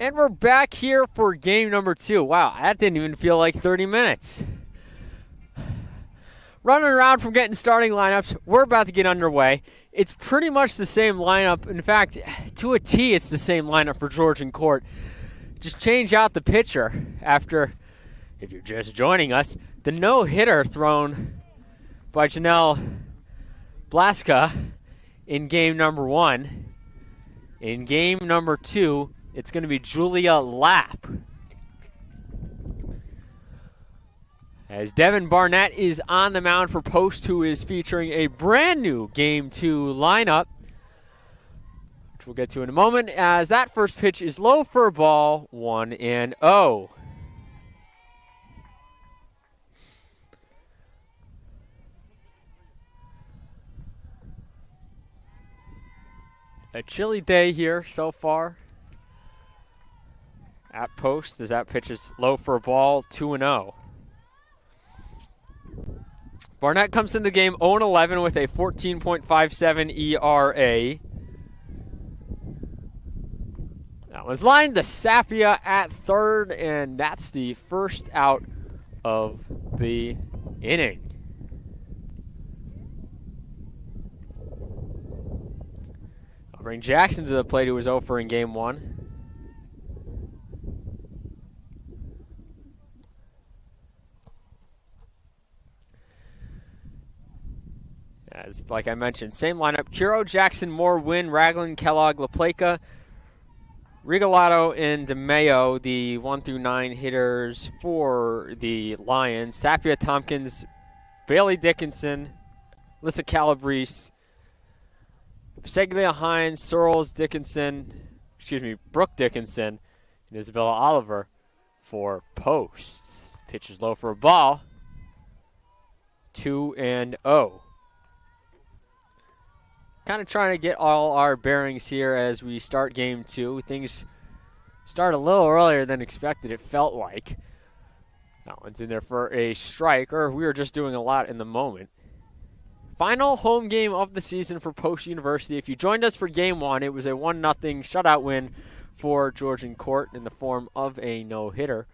And we're back here for game number 2. Wow, that didn't even feel like 30 minutes. Running around from getting starting lineups, we're about to get underway. It's pretty much the same lineup. In fact, to a T, it's the same lineup for Georgian Court. Just change out the pitcher after, if you're just joining us, the no-hitter thrown by Janelle Blaska in game number 1. In game number 2, it's going to be Julia Lapp. As Devin Barnett is on the mound for Post, who is featuring a brand new Game 2 lineup, which we'll get to in a moment, as that first pitch is low for a ball, 1-0. A chilly day here so far at Post, as that pitch is low for a ball, 2-0. Barnett comes into the game 0-11 with a 14.57 ERA. That one's lined to Sapia at third, and that's the first out of the inning. I'll bring Jackson to the plate, who was 0 in game 1. As, like I mentioned, same lineup. Curo, Jackson, Moore, Wynn, Ragland, Kellogg, LaPlaca, Regalado, and DeMeo, the 1 through 9 hitters for the Lions. Sapia, Tompkins, Bailey Dickinson, Lissa Calabrese, Seglia, Hines, Searles, Brooke Dickinson, and Isabella Oliver for Post. Pitch is low for a ball, 2-0. Kind of trying to get all our bearings here as we start game 2. Things start a little earlier than expected, it felt like. That one's in there for a strike, or we were just doing a lot in the moment. Final home game of the season for Post University. If you joined us for game 1, it was a 1-0 shutout win for Georgian Court in the form of a no-hitter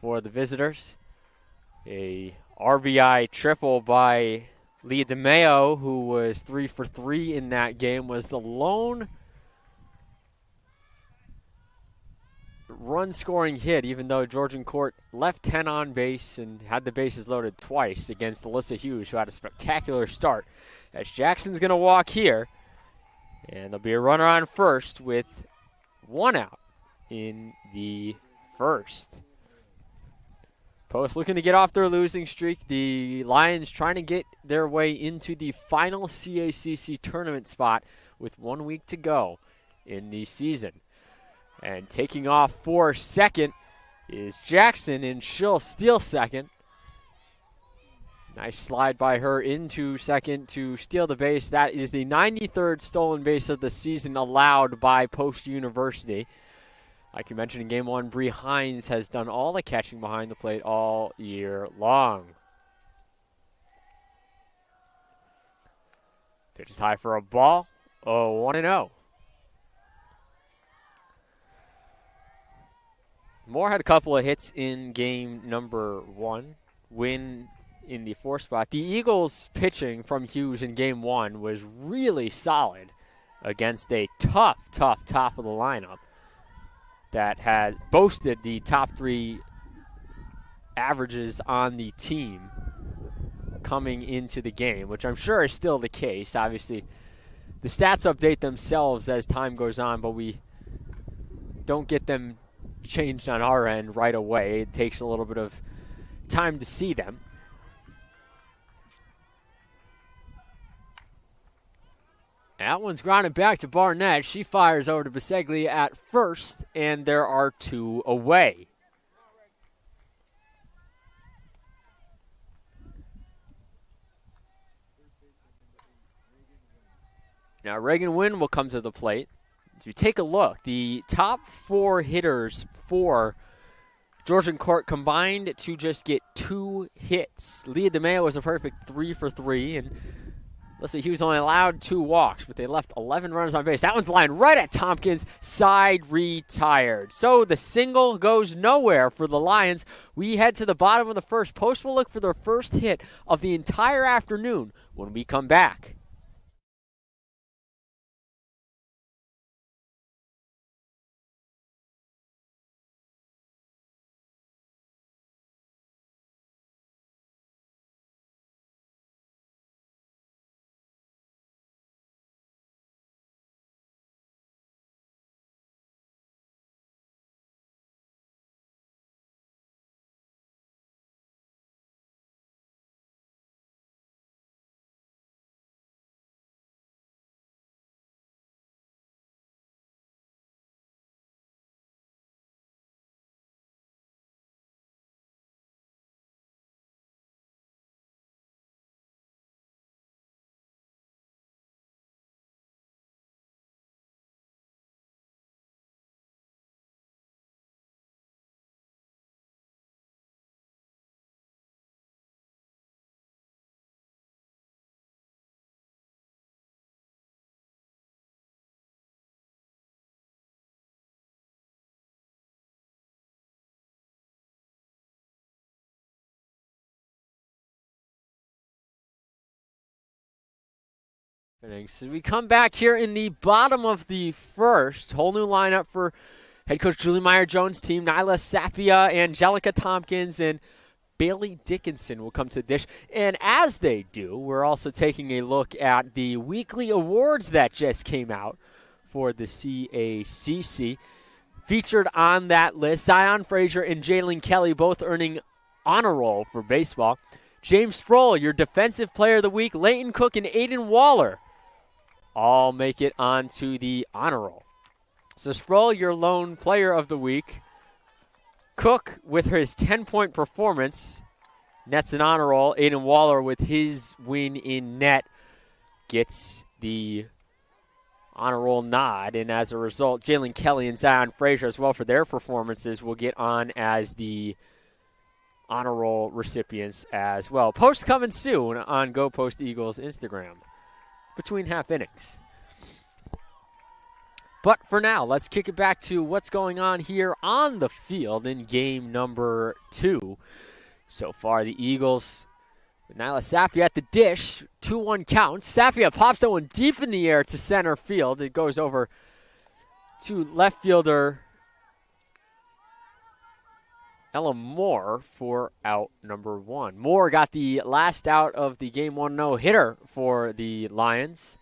for the visitors. A RBI triple by Leah DeMeo, who was 3 for 3 in that game, was the lone run-scoring hit, even though Georgian Court left 10 on base and had the bases loaded twice against Alyssa Hughes, who had a spectacular start. As Jackson's going to walk here, and there'll be a runner on first with 1 out in the first. Post looking to get off their losing streak. The Lions trying to get their way into the final CACC tournament spot with 1 week to go in the season. And taking off for second is Jackson, and she'll steal second. Nice slide by her into second to steal the base. That is the 93rd stolen base of the season allowed by Post University. Like you mentioned in game 1, Bree Hines has done all the catching behind the plate all year long. Pitch is high for a ball. 1-0. Moore had a couple of hits in game number 1. Win in the 4th spot. The Eagles' pitching from Hughes in game 1 was really solid against a tough top of the lineup that had boasted the top 3 averages on the team coming into the game, which I'm sure is still the case. Obviously, the stats update themselves as time goes on, but we don't get them changed on our end right away. It takes a little bit of time to see them. That one's grounded back to Barnett. She fires over to Biseglia at first, and there are 2 away. Now Reagan Wynn will come to the plate. As you take a look, the top 4 hitters for Georgian Court combined to just get 2 hits. Leah DeMeo was a perfect 3 for 3, and Alyssa Hughes only allowed 2 walks, but they left 11 runners on base. That one's lined right at Tompkins, side retired. So the single goes nowhere for the Lions. We head to the bottom of the first. Post will look for their first hit of the entire afternoon when we come back. So we come back here in the bottom of the first. Whole new lineup for head coach Julie Meyer-Jones' team. Nyla Sapia, Angelica Tompkins, and Bailey Dickinson will come to the dish. And as they do, we're also taking a look at the weekly awards that just came out for the CACC. Featured on that list, Zion Frazier and Jalen Kelly both earning honor roll for baseball. James Sproul, your defensive player of the week. Leighton Cook and Aiden Waller all make it onto the honor roll. So Sproul, your lone player of the week. Cook, with his 10-point performance, nets an honor roll. Aiden Waller, with his win in net, gets the honor roll nod. And as a result, Jalen Kelly and Zion Frazier, as well for their performances, will get on as the honor roll recipients as well. Post coming soon on Go Post Eagles Instagram between half innings. But for now, let's kick it back to what's going on here on the field in game number 2. So far, the Eagles with Nyla Sapia at the dish. 2-1 count. Sapia pops that one deep in the air to center field. It goes over to left fielder Ella Moore for out number 1. Moore got the last out of the Game 1 no-hitter for the Lions.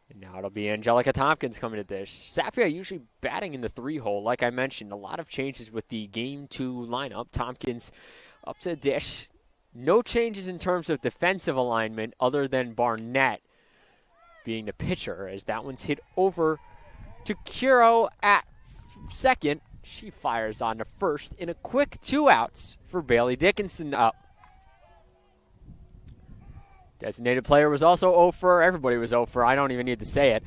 And now it'll be Angelica Tompkins coming to dish. Sapia usually batting in the 3-hole. Like I mentioned, a lot of changes with the Game 2 lineup. Tompkins up to the dish. No changes in terms of defensive alignment other than Barnett being the pitcher, as that one's hit over to Curo at second. She fires on to first in a quick 2 outs for Bailey Dickinson up. Designated player was also 0 for. Everybody was 0 for. I don't even need to say it.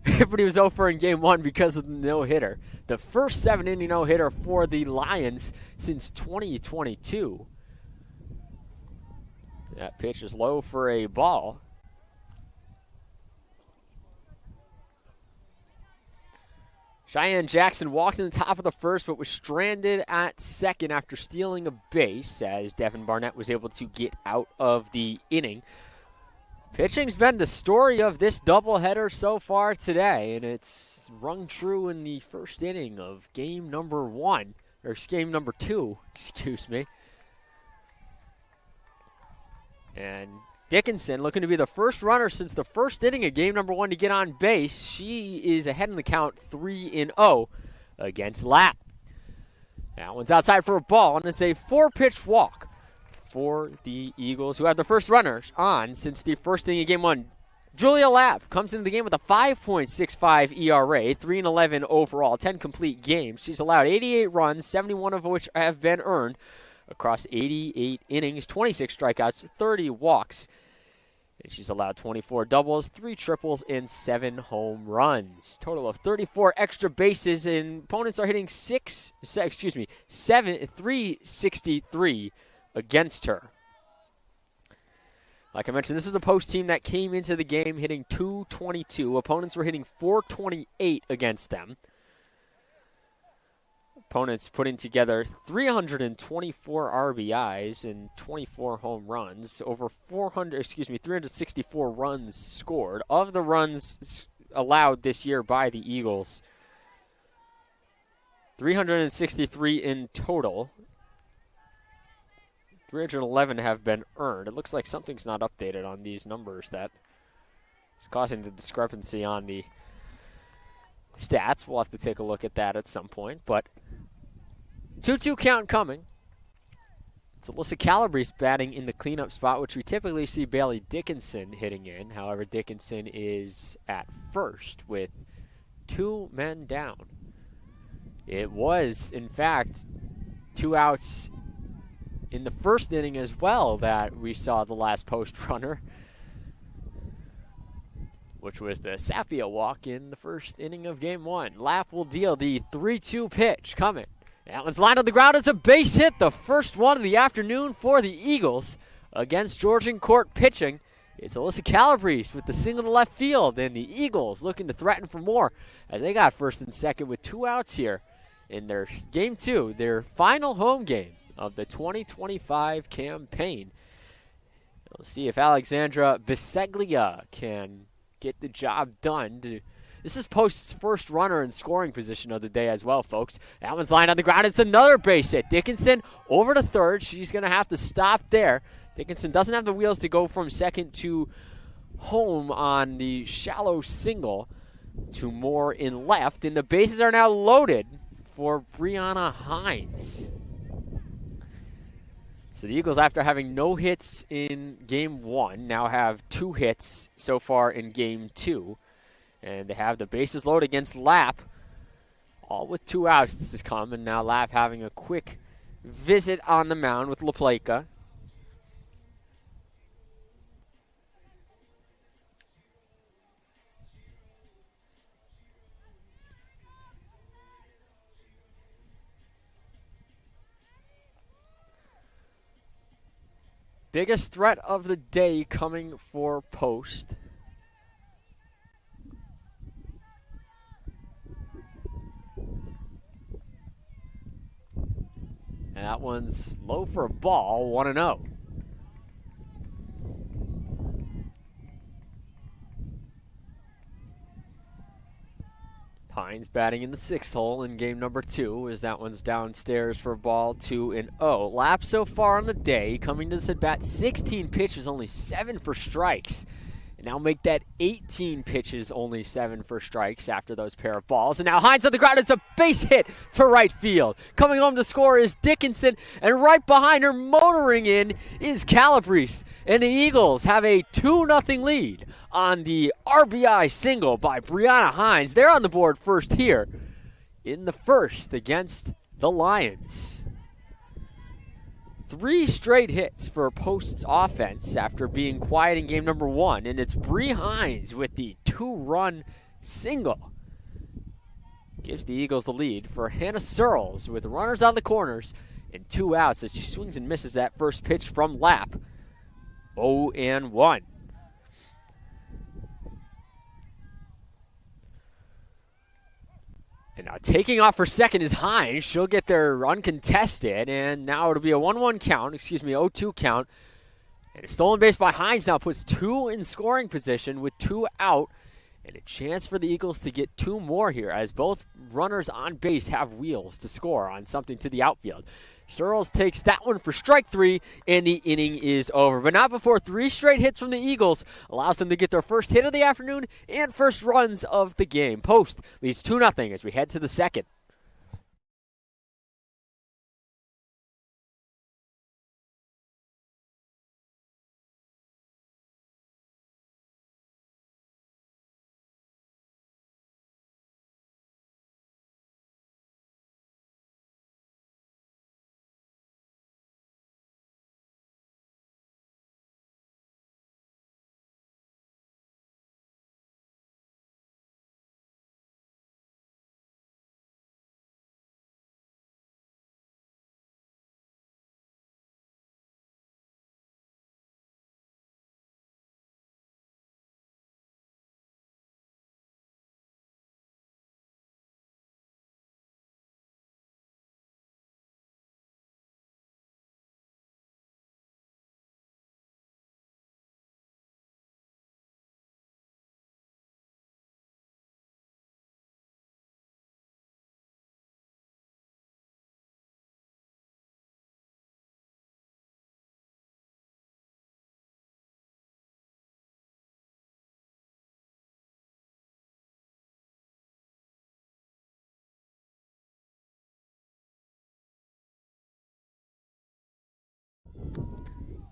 Everybody was 0 for in game 1 because of the no-hitter. The first 7-inning no-hitter for the Lions since 2022. That pitch is low for a ball. Cheyenne Jackson walked in the top of the first, but was stranded at second after stealing a base, as Devin Barnett was able to get out of the inning. Pitching's been the story of this doubleheader so far today, and it's rung true in the first inning of game number 1, or game number 2, excuse me. And Dickinson looking to be the first runner since the first inning of game number 1 to get on base. She is ahead in the count 3-0 against Lapp. That one's outside for a ball, and it's a 4-pitch walk for the Eagles, who have the first runners on since the first inning of game 1. Julia Lapp comes into the game with a 5.65 ERA, 3-11 overall, 10 complete games. She's allowed 88 runs, 71 of which have been earned across 88 innings, 26 strikeouts, 30 walks. And she's allowed 24 doubles, 3 triples, and 7 home runs. Total of 34 extra bases, and opponents are hitting 363 against her. Like I mentioned, this is a Post team that came into the game hitting .222. Opponents were hitting .428 against them. Opponents putting together 324 RBIs and 24 home runs, over 364 runs scored. Of the runs allowed this year by the Eagles, 363 in total. 311 have been earned. It looks like something's not updated on these numbers that is causing the discrepancy on the stats. We'll have to take a look at that at some point, but 2-2 count coming. It's Alyssa Calabrese batting in the cleanup spot, which we typically see Bailey Dickinson hitting in. However, Dickinson is at first with 2 men down. It was, in fact, 2 outs in the first inning as well that we saw the last Post runner, which was the Sapia walk in the first inning of Game 1. Lapp will deal the 3-2 pitch coming. That one's lined on the ground. It's a base hit, the first one of the afternoon for the Eagles against Georgian Court pitching. It's Alyssa Calabrese with the single to left field, and the Eagles looking to threaten for more as they got first and second with 2 outs here in their Game 2, their final home game of the 2025 campaign. We'll see if Alexandra Biseglia can get the job done. This is Post's first runner in scoring position of the day as well, folks. That one's lined on the ground. It's another base hit. Dickinson over to third. She's going to have to stop there. Dickinson doesn't have the wheels to go from second to home on the shallow single to more in left. And the bases are now loaded for Brianna Hines. So the Eagles, after having no hits in Game 1, now have 2 hits so far in Game 2. And they have the bases loaded against Lapp, all with 2 outs. This has come, and now Lapp having a quick visit on the mound with LaPlaca. Biggest threat of the day coming for Post. And that one's low for a ball, 1-0. Hines batting in the 6th hole in game number 2 as that one's downstairs for a ball, 2-0. Lapp so far on the day, coming to this at bat, 16 pitches, only 7 for strikes. And now make that 18 pitches, only 7 for strikes after those pair of balls. And now Hines on the ground. It's a base hit to right field. Coming home to score is Dickinson. And right behind her, motoring in, is Calabrese. And the Eagles have a 2-0 lead on the RBI single by Brianna Hines. They're on the board first here in the first against the Lions. 3 straight hits for Post's offense after being quiet in game number 1, and it's Bree Hines with the 2-run single. Gives the Eagles the lead for Hannah Searles with runners on the corners and 2 outs as she swings and misses that first pitch from Lapp. 0-1. And now taking off for second is Hines. She'll get there uncontested, and now it'll be a 1-1 count, 0-2 count. And a stolen base by Hines now puts 2 in scoring position with 2 out, and a chance for the Eagles to get 2 more here as both runners on base have wheels to score on something to the outfield. Searles takes that one for strike 3, and the inning is over. But not before 3 straight hits from the Eagles allows them to get their first hit of the afternoon and first runs of the game. Post leads 2-0 as we head to the second.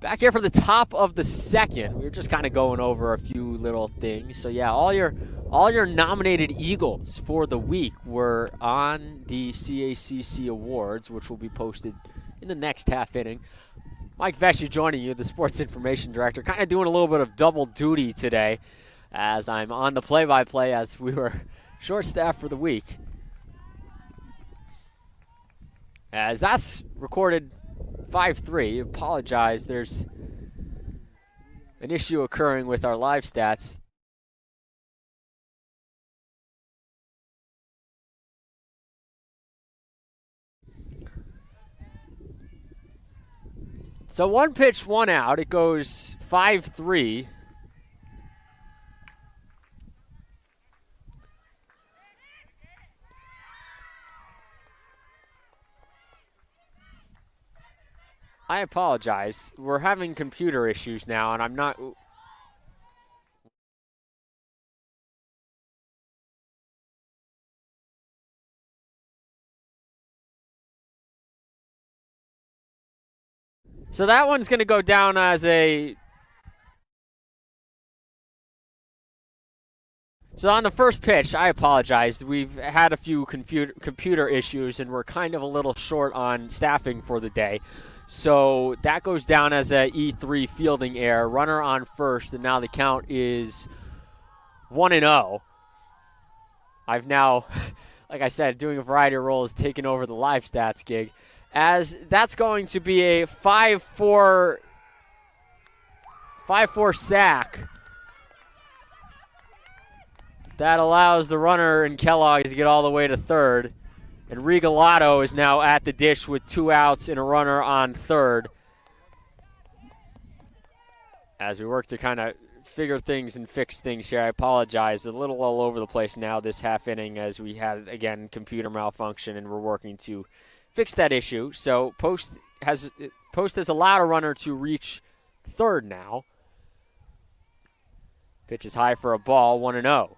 Back here for the top of the second. We were just kind of going over a few little things. So yeah, all your nominated Eagles for the week were on the CACC Awards, which will be posted in the next half inning. Mike Vesci joining you, the Sports Information Director, kind of doing a little bit of double duty today as I'm on the play-by-play as we were short-staffed for the week. As that's recorded 5-3. Apologize, there's an issue occurring with our live stats. So 1 pitch, 1 out. It goes 5-3. I apologize. We're having computer issues now, and I'm not... So that one's going to go down as a... So on the first pitch, I apologize. We've had a few computer issues, and we're kind of a little short on staffing for the day. So that goes down as a E3 fielding error. Runner on first, and now the count is 1-0. I've now, like I said, doing a variety of roles, taken over the live stats gig. As that's going to be a 5-4 sack. That allows the runner in Kellogg to get all the way to third. And Regalado is now at the dish with 2 outs and a runner on third. As we work to kind of figure things and fix things here, I apologize. A little all over the place now this half inning as we had, again, computer malfunction, and we're working to fix that issue. So Post has allowed a runner to reach third now. Pitch is high for a ball, 1-0.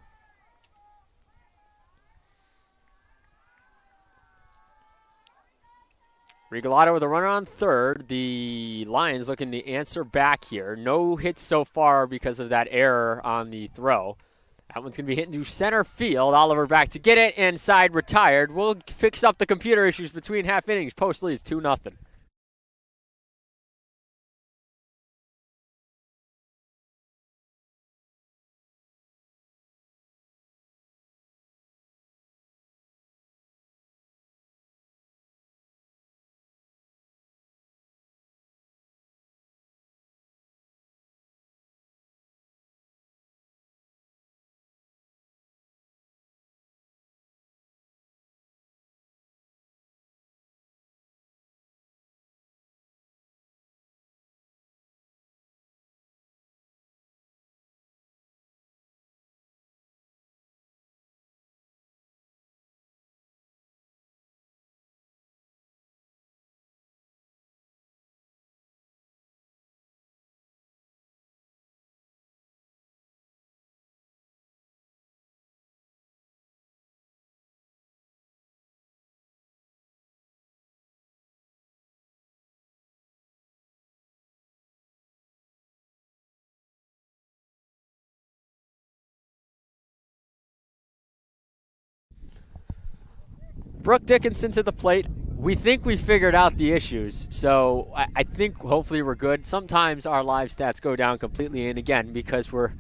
Regalado with a runner on third. The Lions looking to answer back here. No hits so far because of that error on the throw. That one's going to be hitting to center field. Oliver back to get it, and side retired. We'll fix up the computer issues between half innings. Post leads 2-0. Brooke Dickinson to the plate. We think we figured out the issues, so I think hopefully we're good. Sometimes our live stats go down completely, and again, because we're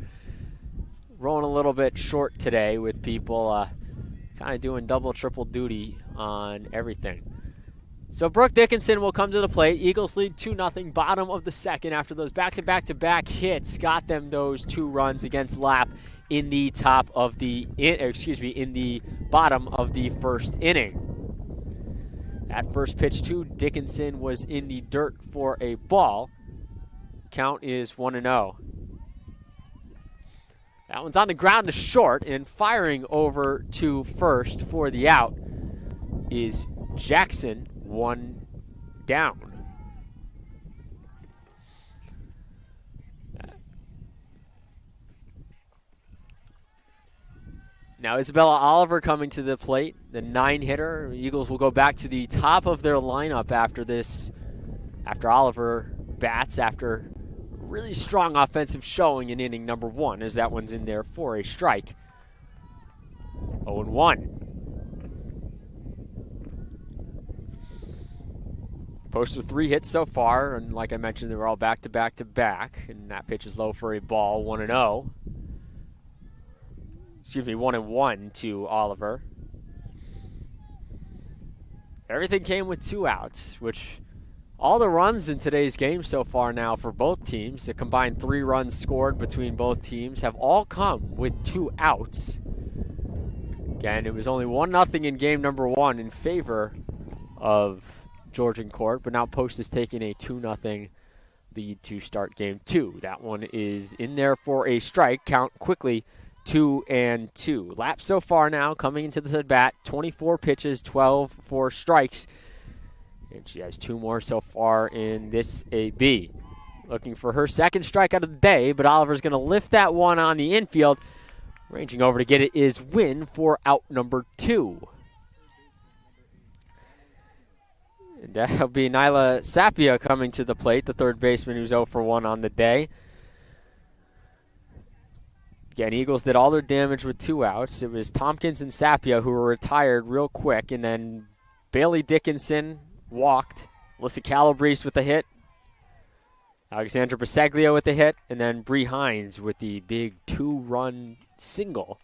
rolling a little bit short today with people kind of doing double, triple duty on everything. So Brooke Dickinson will come to the plate. Eagles lead 2-0, bottom of the second after those back-to-back-to-back hits got them those 2 runs against Lapp in the in the bottom of the first inning. At first pitch to Dickinson was in the dirt for a ball. Count is 1-0. That one's on the ground to short, and firing over to first for the out is Jackson, 1 down. Now Isabella Oliver coming to the plate, the 9-hitter. Eagles will go back to the top of their lineup after this, after Oliver at-bats after a really strong offensive showing in inning number 1, as that one's in there for a strike. 0-1. Post with 3 hits so far, and like I mentioned, they were all back-to-back-to-back, and that pitch is low for a ball, 1-0. Excuse me, 1-1 to Oliver. Everything came with 2 outs, which all the runs in today's game so far now for both teams, the combined 3 runs scored between both teams, have all come with 2 outs. Again, it was only 1-0 in game number 1 in favor of Georgian Court, but now Post is taking a 2-0 lead to start game 2. That one is in there for a strike. Count quickly 2-2. Lap so far now coming into this at bat, 24 pitches, 12 for strikes. And she has 2 more so far in this AB. Looking for her second strikeout of the day, but Oliver's going to lift that one on the infield. Ranging over to get it is Wynn for out number 2. And that'll be Nyla Sapia coming to the plate, the third baseman who's 0 for 1 on the day. Again, Eagles did all their damage with 2 outs. It was Tompkins and Sapia who were retired real quick, and then Bailey Dickinson walked. Alyssa Calabrese with the hit. Alexandra Basaglio with the hit, and then Bree Hines with the big 2-run single.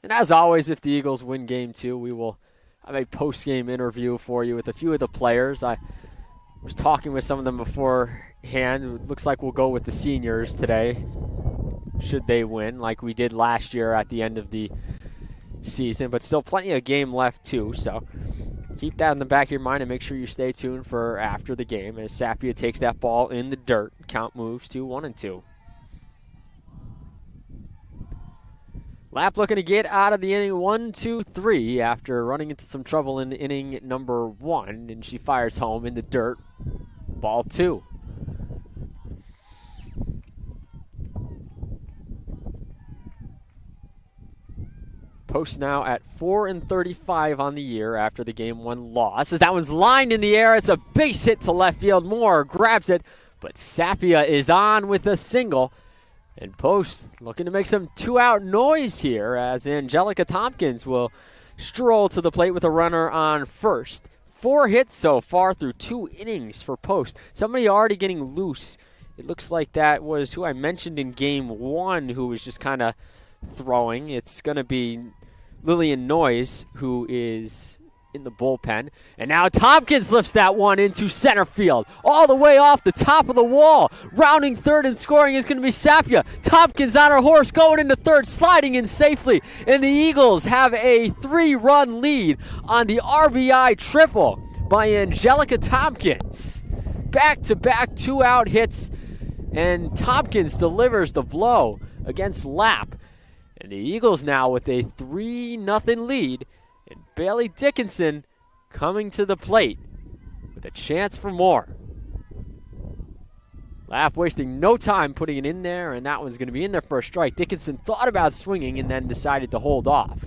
And as always, if the Eagles win game 2, we will have a post-game interview for you with a few of the players. I was talking with some of them beforehand. It looks like we'll go with the seniors today, should they win, like we did last year at the end of the season. But still plenty of game left, too, so keep that in the back of your mind and make sure you stay tuned for after the game as Sapia takes that ball in the dirt. Count moves to 1-2. Lap looking to get out of the inning 1-2-3 after running into some trouble in inning number 1, and she fires home in the dirt. Ball 2. Post now at 4-35 on the year after the game 1 loss. As that one's lined in the air, it's a base hit to left field. Moore grabs it, but Sapia is on with a single. And Post looking to make some 2-out noise here as Angelica Tompkins will stroll to the plate with a runner on first. 4 hits so far through 2 innings for Post. Somebody already getting loose. It looks like that was who I mentioned in game 1 who was just kind of throwing. It's going to be Lillian Noyes who is in the bullpen. And now Tompkins lifts that one into center field, all the way off the top of the wall. Rounding third and scoring is going to be Sapia. Tompkins on her horse going into third, sliding in safely. And the Eagles have a 3-run lead on the RBI triple by Angelica Tompkins. Back-to-back 2-out hits, and Tompkins delivers the blow against Lapp. And the Eagles now with a 3-0 lead. And Bailey Dickinson coming to the plate with a chance for more. Lapp wasting no time putting it in there, and that one's going to be in there for a strike. Dickinson thought about swinging and then decided to hold off.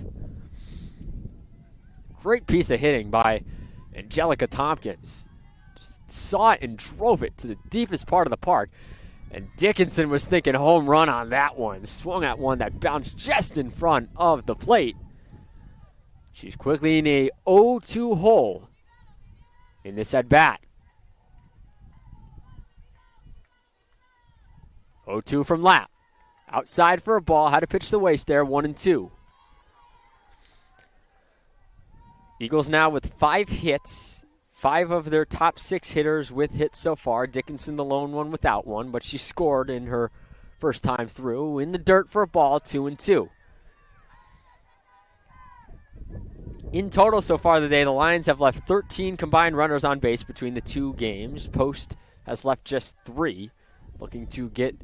Great piece of hitting by Angelica Tompkins. Just saw it and drove it to the deepest part of the park. And Dickinson was thinking home run on that one. Swung at one that bounced just in front of the plate. She's quickly in a 0-2 hole in this at-bat. 0-2 from Lapp. Outside for a ball. Had to pitch the waist there, 1-2. Eagles now with 5 hits. 5 of their top 6 hitters with hits so far. Dickinson the lone one without one, but she scored in her first time through. In the dirt for a ball, 2-2. In total so far today, the Lions have left 13 combined runners on base between the 2 games. Post has left just 3, looking to get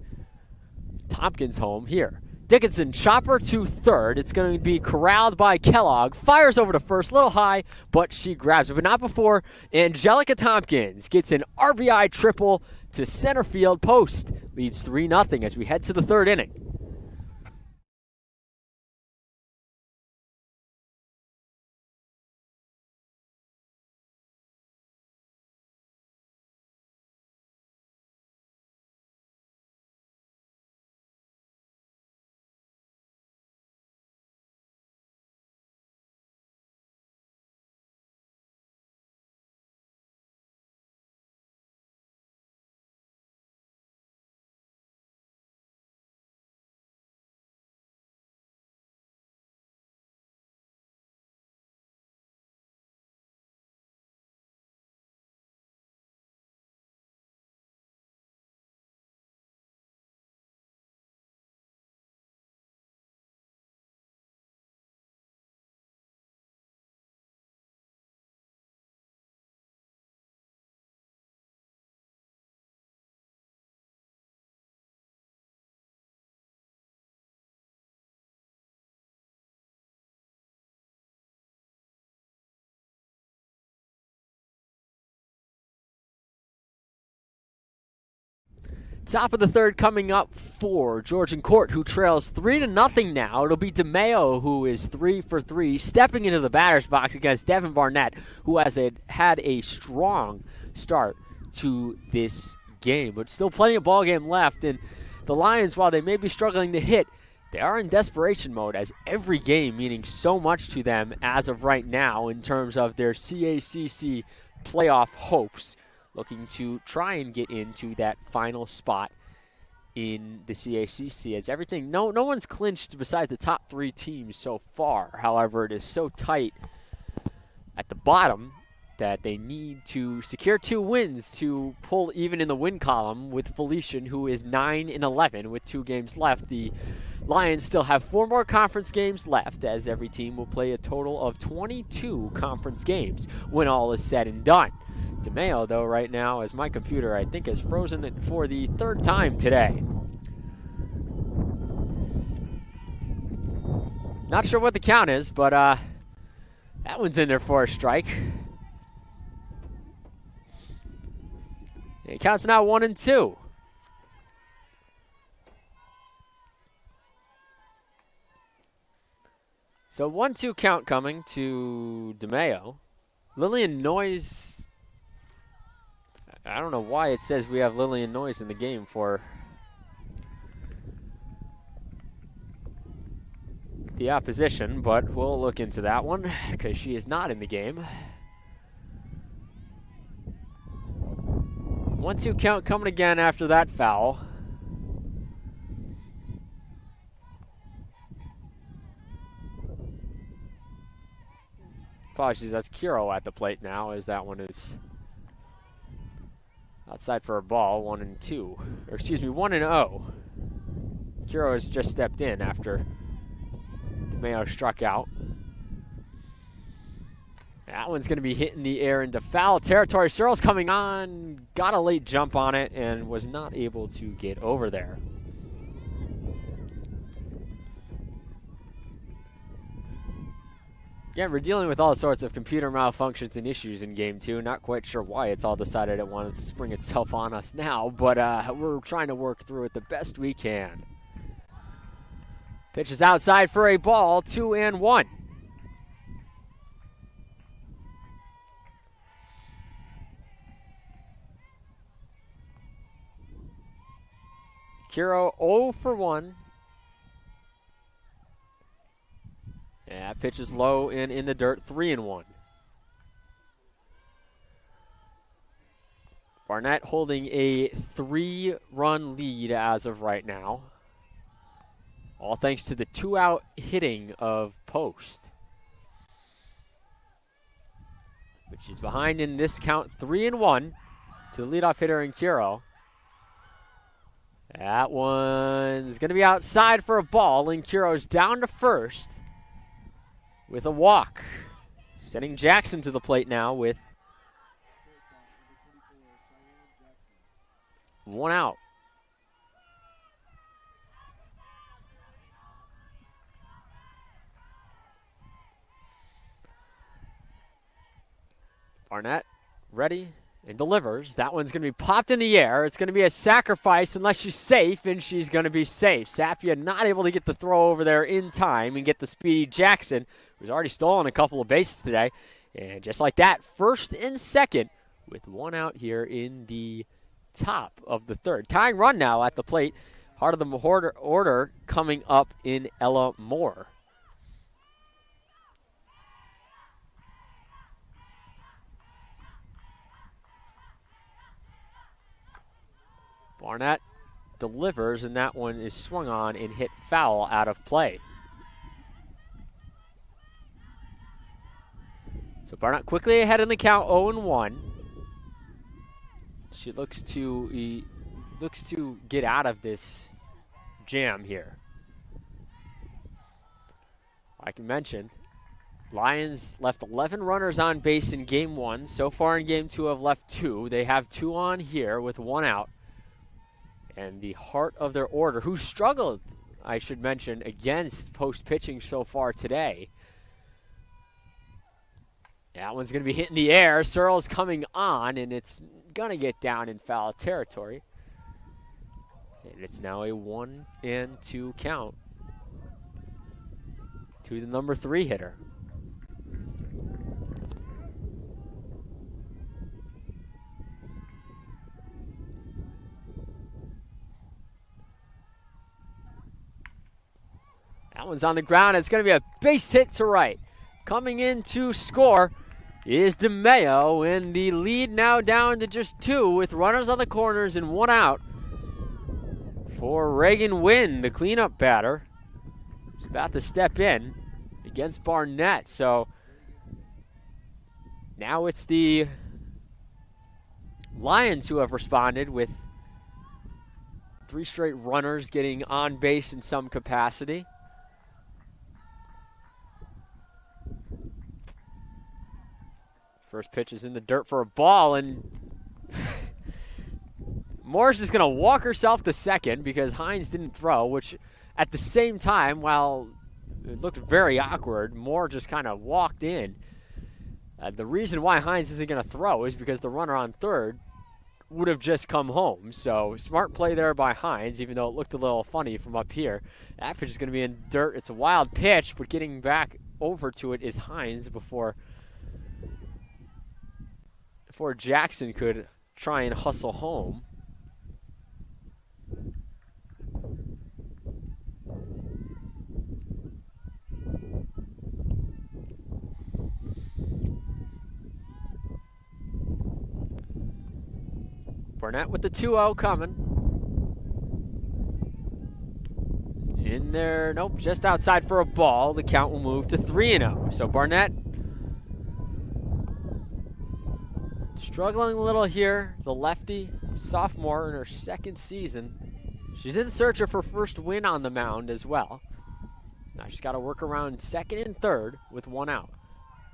Tompkins home here. Dickinson, chopper to third. It's going to be corralled by Kellogg. Fires over to first, little high, but she grabs it. But not before Angelica Tompkins gets an RBI triple to center field. Post leads 3-0 as we head to the 3rd inning. Top of the third coming up for Georgian Court, who trails 3-0 now. It'll be DeMeo, who is 3 for 3, stepping into the batter's box against Devin Barnett, who has had a strong start to this game. But still plenty of ball game left, and the Lions, while they may be struggling to hit, they are in desperation mode, as every game meaning so much to them as of right now in terms of their CACC playoff hopes, looking to try and get into that final spot in the CACC, as everything, no one's clinched besides the top 3 teams so far. However, it is so tight at the bottom that they need to secure 2 wins to pull even in the win column with Felician, who is 9-11 with 2 games left. The Lions still have 4 more conference games left, as every team will play a total of 22 conference games when all is said and done. DeMeo, though, right now, as my computer, I think, has frozen it for the 3rd time today. Not sure what the count is, but that one's in there for a strike. It counts now 1-2. So 1-2 count coming to DeMeo. Lillian Noyes, I don't know why it says we have Lillian Noyes in the game for the opposition, but we'll look into that one because she is not in the game. 1-2 count coming again after that foul. Apologies, that's Kiro at the plate now, as that one is outside for a ball, 1-2. Or excuse me, 1-0. Kiro has just stepped in after DeMeo struck out. That one's going to be hitting the air into foul territory. Searle's coming on, got a late jump on it, and was not able to get over there. Yeah, we're dealing with all sorts of computer malfunctions and issues in Game 2. Not quite sure why it's all decided it wants to spring itself on us now, but we're trying to work through it the best we can. Pitch is outside for a ball, 2-1. Kiro 0 for 1. Yeah, pitch is low and in the dirt, 3-1. Barnett holding a 3-run lead as of right now. All thanks to the 2-out hitting of Post. But she's behind in this count, 3-1 to the leadoff hitter in Kiro. That one's going to be outside for a ball, and Kiro's down to first with a walk. Sending Jackson to the plate now with 1 out. Barnett ready and delivers. That one's going to be popped in the air. It's going to be a sacrifice unless she's safe, and she's going to be safe. Sapia not able to get the throw over there in time and get the speedy Jackson, who's already stolen a couple of bases today. And just like that, first and second with 1 out here in the top of the 3rd. Tying run now at the plate. Heart of the order coming up in Ella Moore. Barnett delivers, and that one is swung on and hit foul out of play. So Barnett quickly ahead in the count, 0-1. She looks to get out of this jam here. Like I mentioned, Lions left 11 runners on base in Game 1. So far in Game 2 have left 2. They have 2 on here with 1 out. And the heart of their order, who struggled, I should mention, against Post pitching so far today. That one's going to be hitting the air. Searle's coming on, and it's going to get down in foul territory. And it's now a 1-2 count to the number 3 hitter. That one's on the ground. It's going to be a base hit to right. Coming in to score is DeMeo, and the lead now down to just 2 with runners on the corners and 1 out for Reagan Wynn, the cleanup batter. He's about to step in against Barnett. So now it's the Lions who have responded with 3 straight runners getting on base in some capacity. First pitch is in the dirt for a ball, and Moore's just going to walk herself to second because Hines didn't throw, which at the same time, while it looked very awkward, Moore just kind of walked in. The reason why Hines isn't going to throw is because the runner on third would have just come home. So smart play there by Hines, even though it looked a little funny from up here. That pitch is going to be in dirt. It's a wild pitch, but getting back over to it is Hines before Jackson could try and hustle home. Barnett with the 2-0 coming. In there, nope, just outside for a ball. The count will move to 3-0. So Barnett struggling a little here. The lefty, sophomore in her 2nd season. She's in search of her first win on the mound as well. Now she's got to work around 2nd and 3rd with 1 out.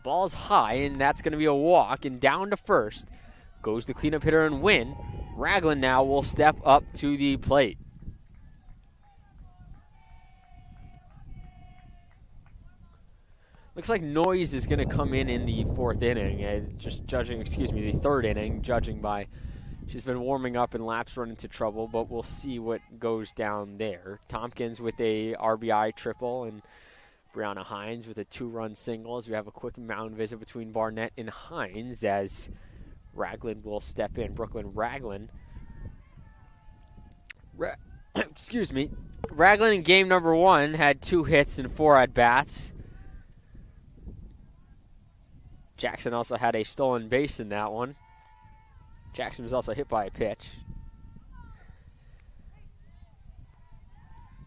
Ball's high, and that's going to be a walk, and down to 1st goes the cleanup hitter and Win. Ragland now will step up to the plate. Looks like Noyes is going to come in the 4th inning, and just judging, the 3rd inning, judging by she's been warming up and laps run into trouble, but we'll see what goes down there. Tompkins with a RBI triple and Brianna Hines with a 2-run single as we have a quick mound visit between Barnett and Hines as Ragland will step in. Brooklyn Ragland. Ragland in game number 1 had 2 hits and 4 at-bats. Jackson also had a stolen base in that one. Jackson was also hit by a pitch.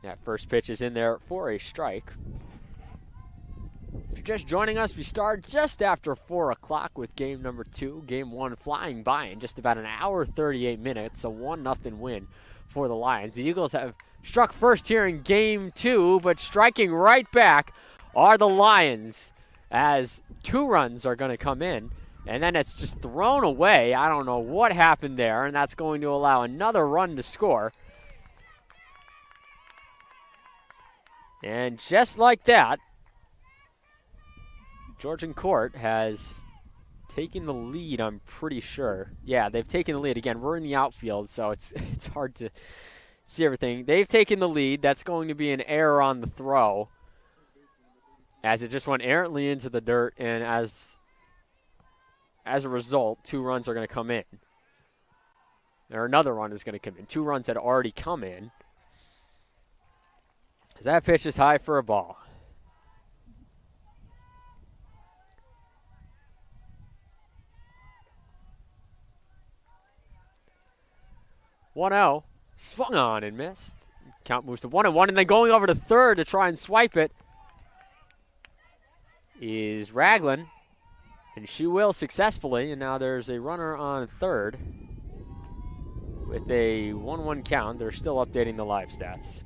That first pitch is in there for a strike. If you're just joining us, we start just after 4 o'clock with game number 2. Game 1 flying by in just about an hour, 38 minutes. A 1-0 win for the Lions. The Eagles have struck first here in game 2, but striking right back are the Lions as 2 runs are going to come in. And then it's just thrown away. I don't know what happened there, and that's going to allow another run to score. And just like that, Georgian Court has taken the lead, I'm pretty sure. Yeah, they've taken the lead. Again, we're in the outfield, so it's hard to see everything. They've taken the lead. That's going to be an error on the throw, as it just went errantly into the dirt, and as a result, 2 runs are going to come in. Or another run is going to come in. 2 runs had already come in. As that pitch is high for a ball. One-0, swung on and missed. Count moves to 1-1, and then going over to third to try and swipe it is Ragland, and she will successfully. And now there's a runner on third with a 1-1 count. They're still updating the live stats.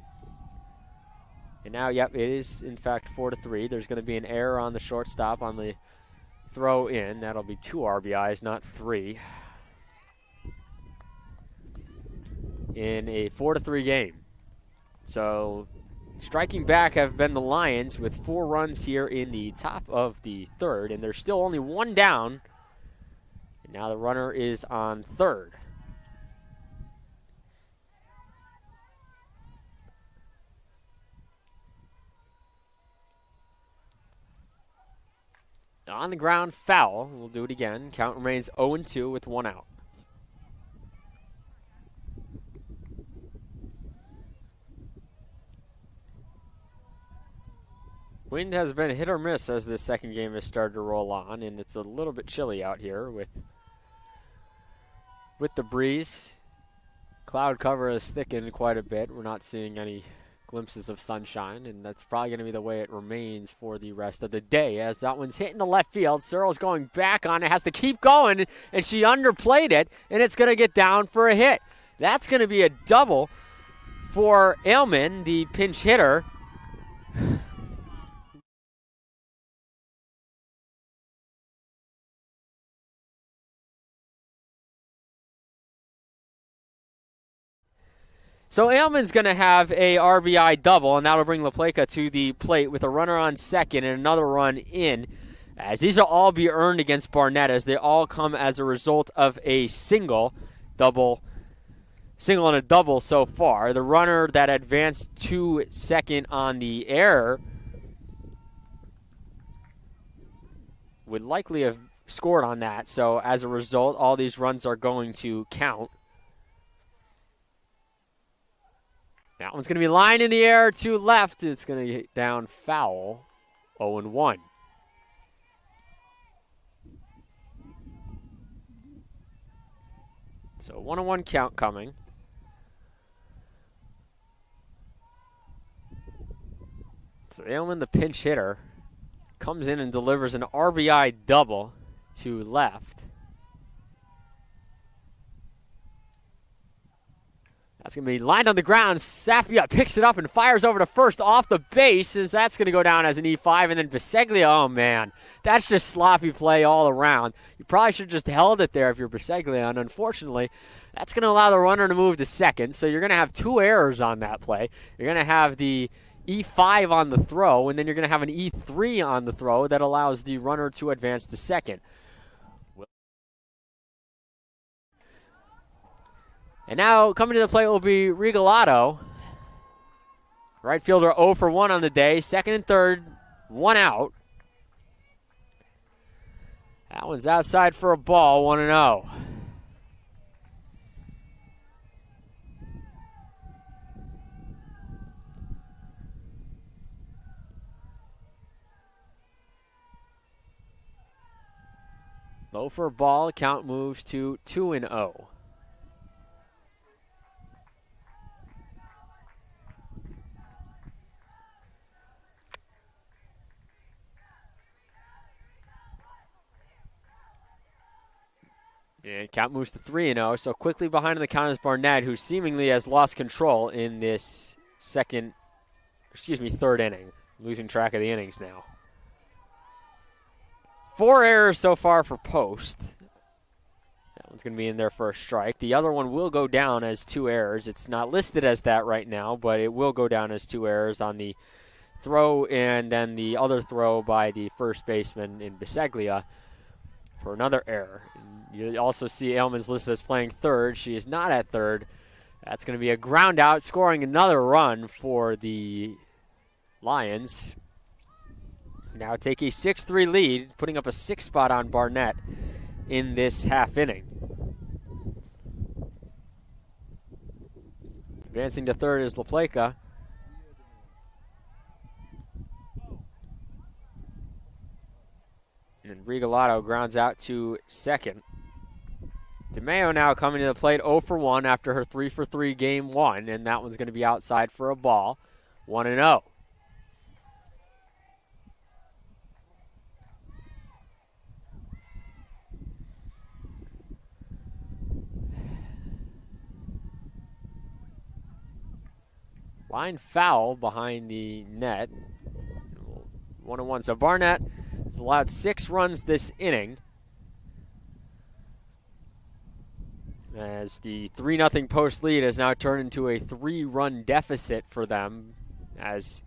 And now, yep, it is in fact 4-3. There's going to be an error on the shortstop on the throw in. That'll be 2 RBIs, not 3. In a 4-3 game. So striking back have been the Lions with 4 runs here in the top of the 3rd, and there's still only 1 down. And now the runner is on third. On the ground, foul. We'll do it again. Count remains 0-2 with 1 out. Wind has been hit or miss as this second game has started to roll on, and it's a little bit chilly out here with the breeze. Cloud cover has thickened quite a bit. We're not seeing any glimpses of sunshine, and that's probably going to be the way it remains for the rest of the day, as that one's hitting the left field. Searle's going back on it, has to keep going, and she underplayed it, and it's going to get down for a hit. That's going to be a double for Aylman, the pinch hitter. So Aylman's going to have a RBI double, and that'll bring LaPlaca to the plate with a runner on second and another run in, as these will all be earned against Barnett, as they all come as a result of a single and a double so far. The runner that advanced to second on the error would likely have scored on that, so as a result, all these runs are going to count. That one's going to be lined in the air to left. It's going to get down foul, 0-1. So 1-1 count coming. So Aylman, the pinch hitter, comes in and delivers an RBI double to left. That's going to be lined on the ground. Sapia picks it up and fires over to first off the base, as that's going to go down as an E5. And then Biseglia, oh man, that's just sloppy play all around. You probably should have just held it there if you're Biseglia, and unfortunately, that's going to allow the runner to move to second. So you're going to have 2 errors on that play. You're going to have the E5 on the throw, and then you're going to have an E3 on the throw that allows the runner to advance to second. And now coming to the plate will be Regalado. Right fielder 0 for 1 on the day. Second and third, 1 out. That one's outside for a ball, 1-0. Low for a ball, count moves to 2-0. And count moves to 3-0, so quickly behind in the count is Barnett, who seemingly has lost control in this third inning. Losing track of the innings now. 4 errors so far for Post. That one's going to be in there for a strike. The other one will go down as 2 errors. It's not listed as that right now, but it will go down as 2 errors on the throw and then the other throw by the first baseman in Biseglia for another error. You also see Aylman's listed as playing third. She is not at third. That's going to be a ground out, scoring another run for the Lions. Now take a 6-3 lead, putting up a 6 spot on Barnett in this half inning. Advancing to third is LaPlaca. And Regalado grounds out to second. DeMeo now coming to the plate 0 for 1 after her 3 for 3 game 1, and that one's going to be outside for a ball, 1-0. Line foul behind the net, 1-1. So Barnett has allowed 6 runs this inning, as the 3-0 Post lead has now turned into a 3-run deficit for them, as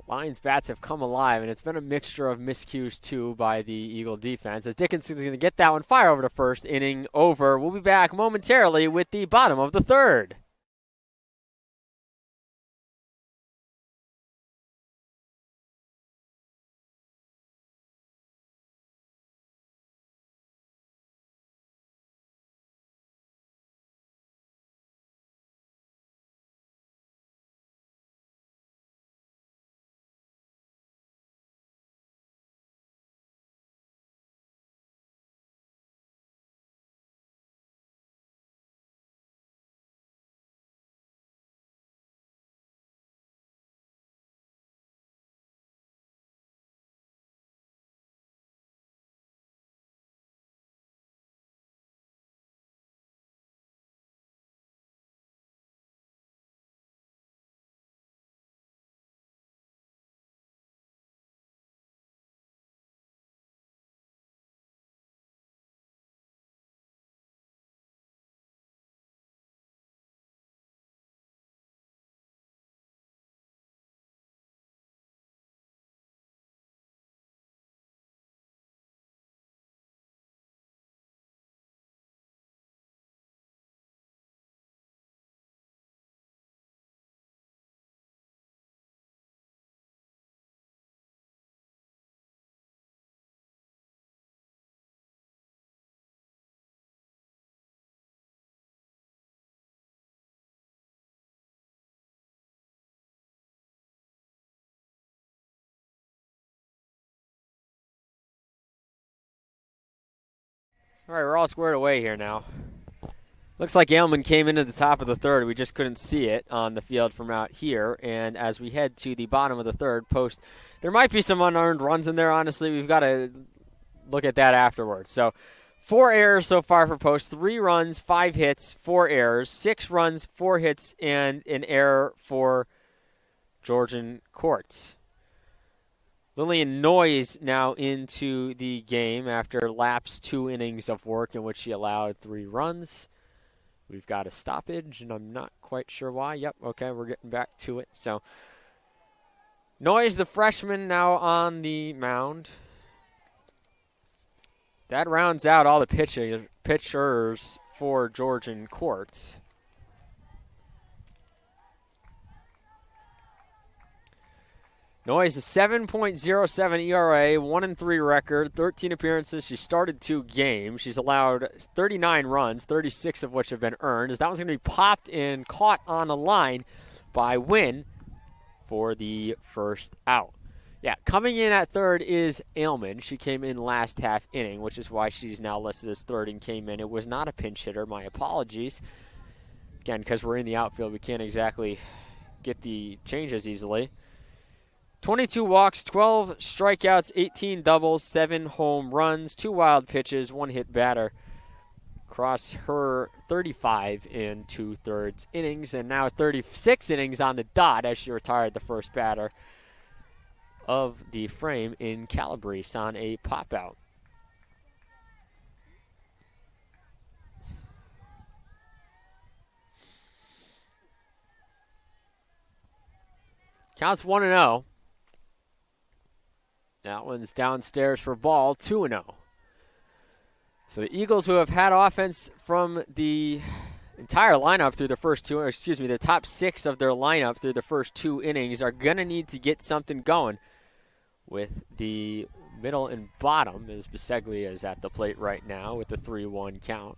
Lions bats have come alive, and it's been a mixture of miscues too by the Eagle defense, as Dickinson's going to get that one, fire over to first, inning over. We'll be back momentarily with the bottom of the third. All right, we're all squared away here now. Looks like Ailman came into the top of the third. We just couldn't see it on the field from out here. And as we head to the bottom of the third, Post, there might be some unearned runs in there, honestly. We've got to look at that afterwards. So 4 errors so far for Post. 3 runs, 5 hits, 4 errors. 6 runs, 4 hits, and an error for Georgian Court. Lillian Noyes now into the game after lapsed 2 innings of work in which she allowed 3 runs. We've got a stoppage, and I'm not quite sure why. Yep, okay, we're getting back to it. So, Noyes, the freshman, now on the mound. That rounds out all the pitchers for Georgian Court. Noyes, a 7.07 ERA, 1-3 record, 13 appearances. She started 2 games. She's allowed 39 runs, 36 of which have been earned. As that one's going to be popped and caught on a line by Wynn for the first out. Yeah, coming in at third is Ailman. She came in last half inning, which is why she's now listed as third and came in. It was not a pinch hitter. My apologies. Again, because we're in the outfield, we can't exactly get the changes easily. 22 walks, 12 strikeouts, 18 doubles, 7 home runs, 2 wild pitches, 1 hit batter. Across her 35 2/3 innings, and now 36 innings on the dot as she retired the first batter of the frame in Calabrese on a pop-out. Counts 1-0. That one's downstairs for ball, 2-0. So the Eagles, who have had offense from the entire lineup through the first 2, or excuse me, the top 6 of their lineup through the first 2 innings, are going to need to get something going with the middle and bottom, as Biseglia is at the plate right now with the 3-1 count.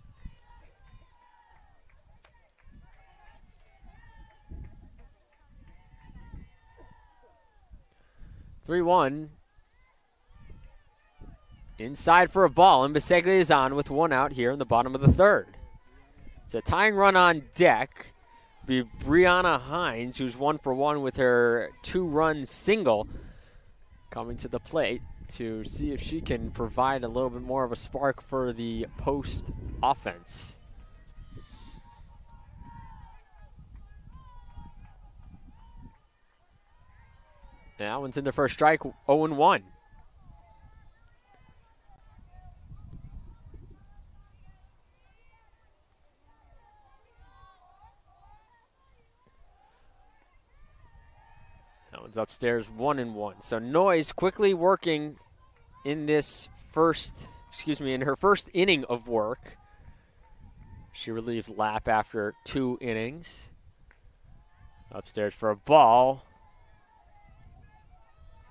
Three-one. Inside for a ball, and Biseglia is on with 1 out here in the bottom of the third. It's a tying run on deck. Be Brianna Hines, who's 1 for 1 with her 2-run single, coming to the plate to see if she can provide a little bit more of a spark for the Post offense. That one's in the first strike, 0-1. That one's upstairs, 1-1. So Noyes quickly working in this in her first inning of work. She relieved Lapp after 2 innings. Upstairs for a ball.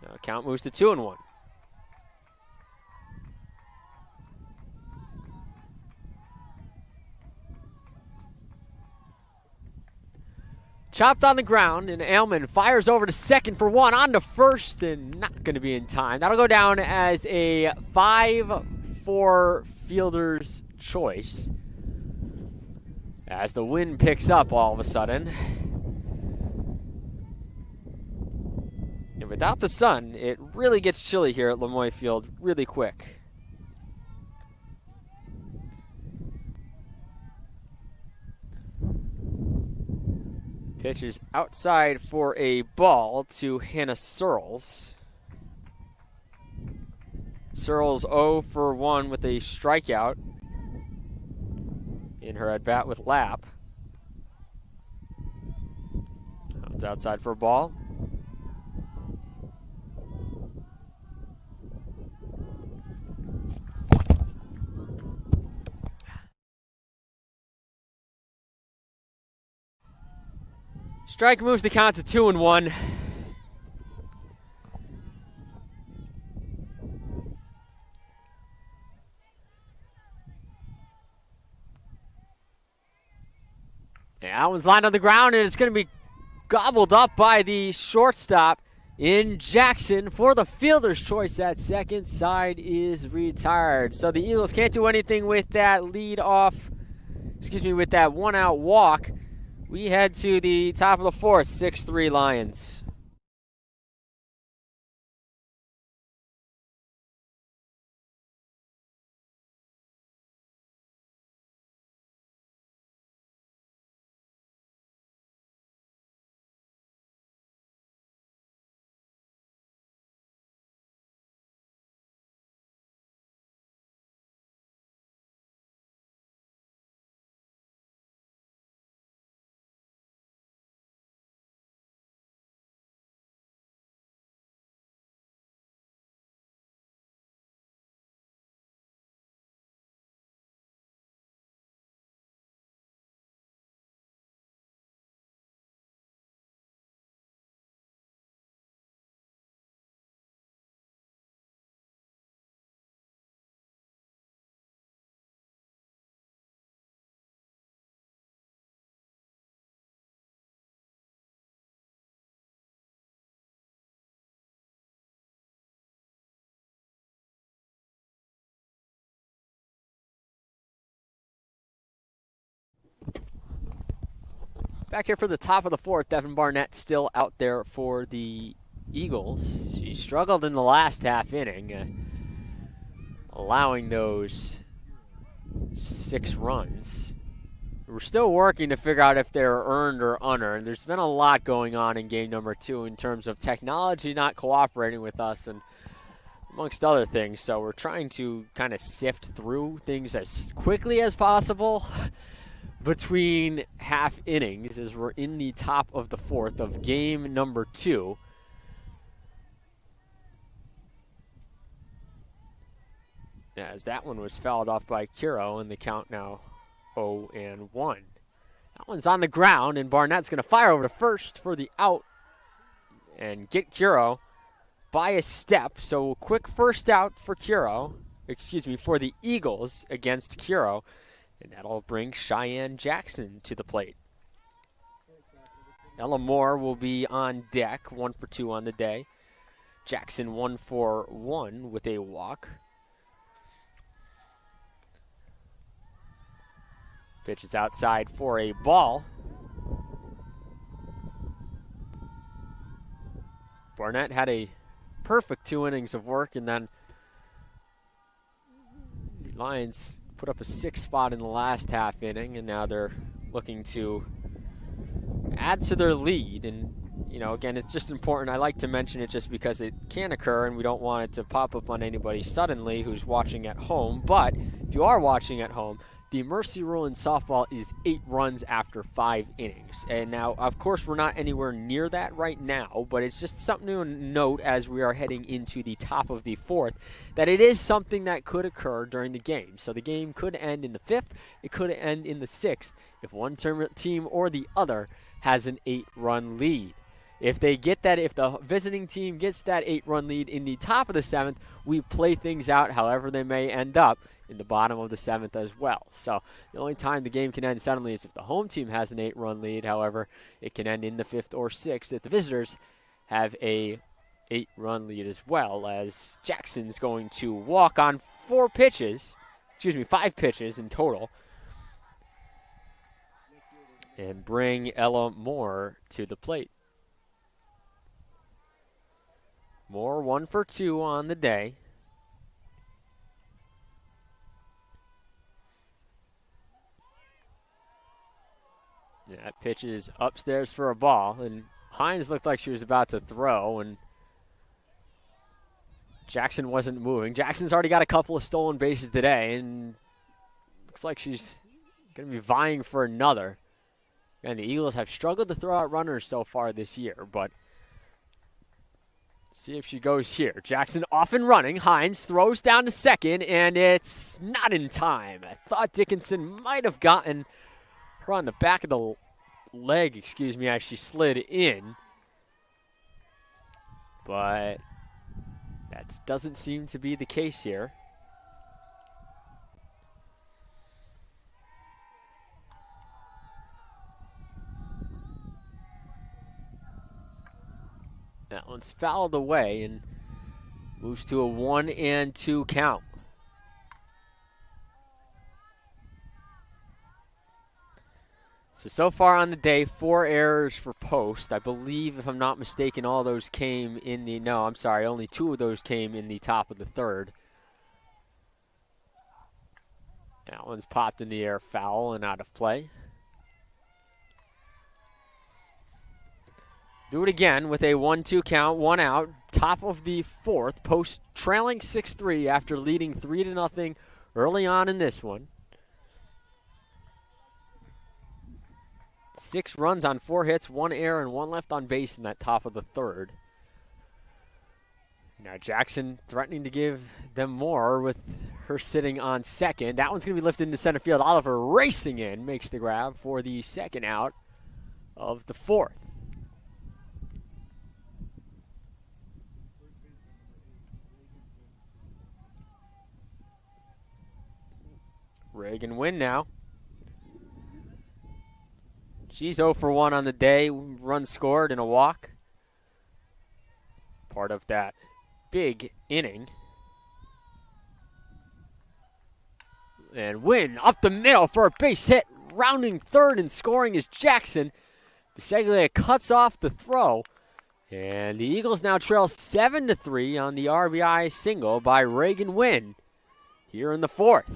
Now count moves to 2-1. Chopped on the ground, and Ailman fires over to second for 1, on to first, and not going to be in time. That'll go down as a 5-4 fielder's choice as the wind picks up all of a sudden. And without the sun, it really gets chilly here at Lemoyne Field really quick. Pitch is outside for a ball to Hannah Searles. Searles 0 for 1 with a strikeout in her at-bat with Lapp. It's outside for a ball. Strike moves the count to 2-1. Yeah, that one's lined on the ground, and it's going to be gobbled up by the shortstop, in Jackson for the fielder's choice. That second side is retired. So the Eagles can't do anything with that lead off, with that one out walk. We head to the top of the fourth, 6-3 Lions. Back here for the top of the fourth, Devin Barnett still out there for the Eagles. She struggled in the last half inning, allowing those 6 runs. We're still working to figure out if they're earned or unearned. There's been a lot going on in game number 2 in terms of technology not cooperating with us and amongst other things. So we're trying to kind of sift through things as quickly as possible between half innings as we're in the top of the fourth of game number 2. As that one was fouled off by Kuro, and the count now 0-1. That one's on the ground, and Barnett's going to fire over to first for the out and get Kuro by a step. So quick first out for for the Eagles against Kuro. And that'll bring Cheyenne Jackson to the plate. Ella Moore will be on deck, 1 for 2 on the day. Jackson 1 for 1 with a walk. Pitch is outside for a ball. Barnett had a perfect 2 innings of work, and then the Lions put up a 6 spot in the last half inning, and now they're looking to add to their lead. And, again, it's just important. I like to mention it just because it can occur, and we don't want it to pop up on anybody suddenly who's watching at home. But if you are watching at home, the mercy rule in softball is 8 runs after 5 innings. And now, of course, we're not anywhere near that right now, but it's just something to note as we are heading into the top of the fourth, that it is something that could occur during the game. So the game could end in the 5th, it could end in the 6th, if one team or the other has an 8-run lead. If the visiting team gets that 8-run lead in the top of the 7th, we play things out however they may end up in the bottom of the 7th as well. So the only time the game can end suddenly is if the home team has an 8-run lead. However, it can end in the 5th or 6th if the visitors have a 8-run lead as well, as Jackson's going to walk on 5 pitches in total, and bring Ella Moore to the plate. Moore 1 for 2 on the day. Yeah, that pitch is upstairs for a ball, and Hines looked like she was about to throw, and Jackson wasn't moving. Jackson's already got a couple of stolen bases today, and looks like she's going to be vying for another. And the Eagles have struggled to throw out runners so far this year, but see if she goes here. Jackson off and running. Hines throws down to second, and it's not in time. I thought Dickinson might have gotten her on the back of the leg, as she slid in. But that doesn't seem to be the case here. That one's fouled away and moves to a 1-2 count. So far on the day, 4 errors for Post. I believe, if I'm not mistaken, all those came in the, no, I'm sorry, only 2 of those came in the top of the third. That one's popped in the air, foul and out of play. Do it again with a 1-2 count, 1 out, top of the fourth. Post trailing 6-3 after leading 3-0 early on in this one. 6 runs on 4 hits, 1 error, and 1 left on base in that top of the third. Now Jackson threatening to give them more with her sitting on second. That one's going to be lifted into center field. Oliver racing in, makes the grab for the second out of the fourth. Reagan Wynn now. She's 0 for 1 on the day. Run scored and a walk. Part of that big inning. And Wynn up the middle for a base hit. Rounding third and scoring is Jackson. Biseglia cuts off the throw. And the Eagles now trail 7-3 on the RBI single by Reagan Wynn here in the fourth.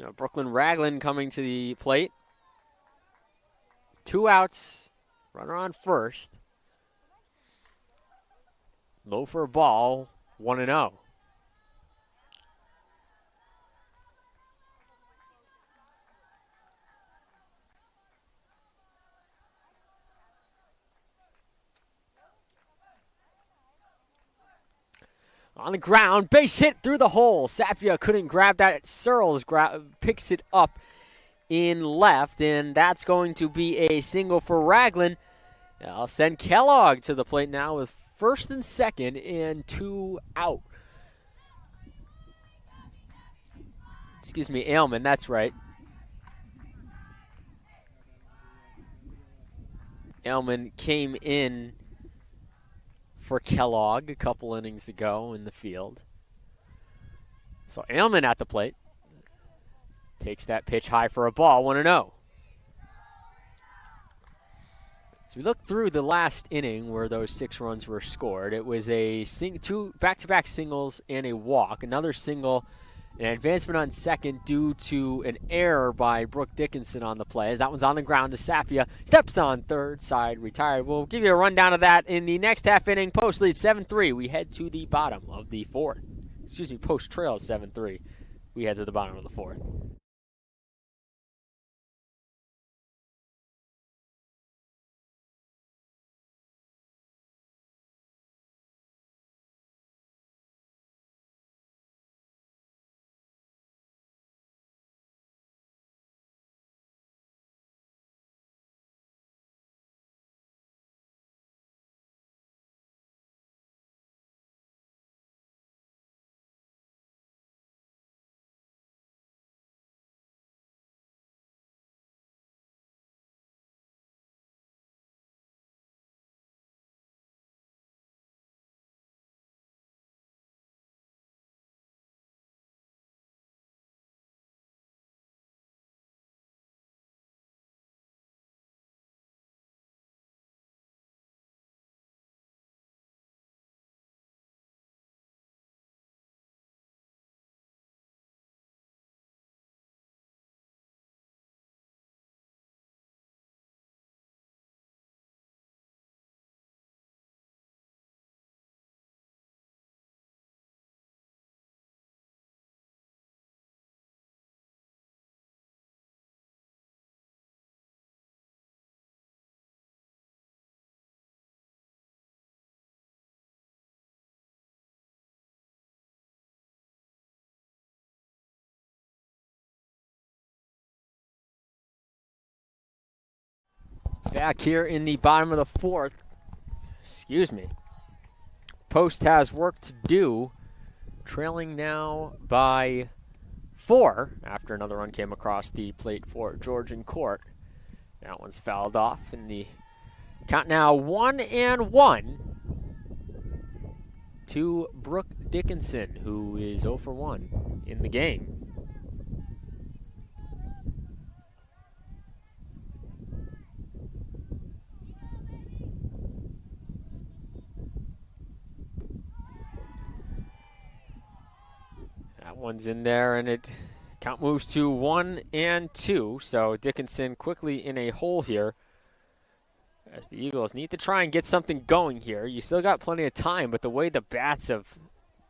Now Brooklyn Ragland coming to the plate. 2 outs, runner on first. Low for a ball, 1-0. On the ground, base hit through the hole. Sapia couldn't grab that. Searles picks it up in left, and that's going to be a single for Ragland. I'll send Kellogg to the plate now with first and second and 2 out. Excuse me, Ailman, that's right. Ailman came in for Kellogg a couple innings ago in the field. So Ailman at the plate. Takes that pitch high for a ball, 1-0. So we look through the last inning where those 6 runs were scored. It was a 2 back-to-back singles and a walk. Another single, an advancement on second due to an error by Brooke Dickinson on the play. That one's on the ground to Sapia. Steps on third side, retired. We'll give you a rundown of that in the next half inning. Post leads 7-3. We head to the bottom of the fourth. Excuse me, Post trails 7-3. We head to the bottom of the fourth. Back here in the bottom of the fourth. Excuse me. Post has work to do. Trailing now by 4 after another run came across the plate for Georgian Court. That one's fouled off, and the count now 1-1 to Brooke Dickinson, who is 0 for 1 in the game. That one's in there, and it count moves to 1-2. So Dickinson quickly in a hole here, as the Eagles need to try and get something going here. You still got plenty of time, but the way the bats of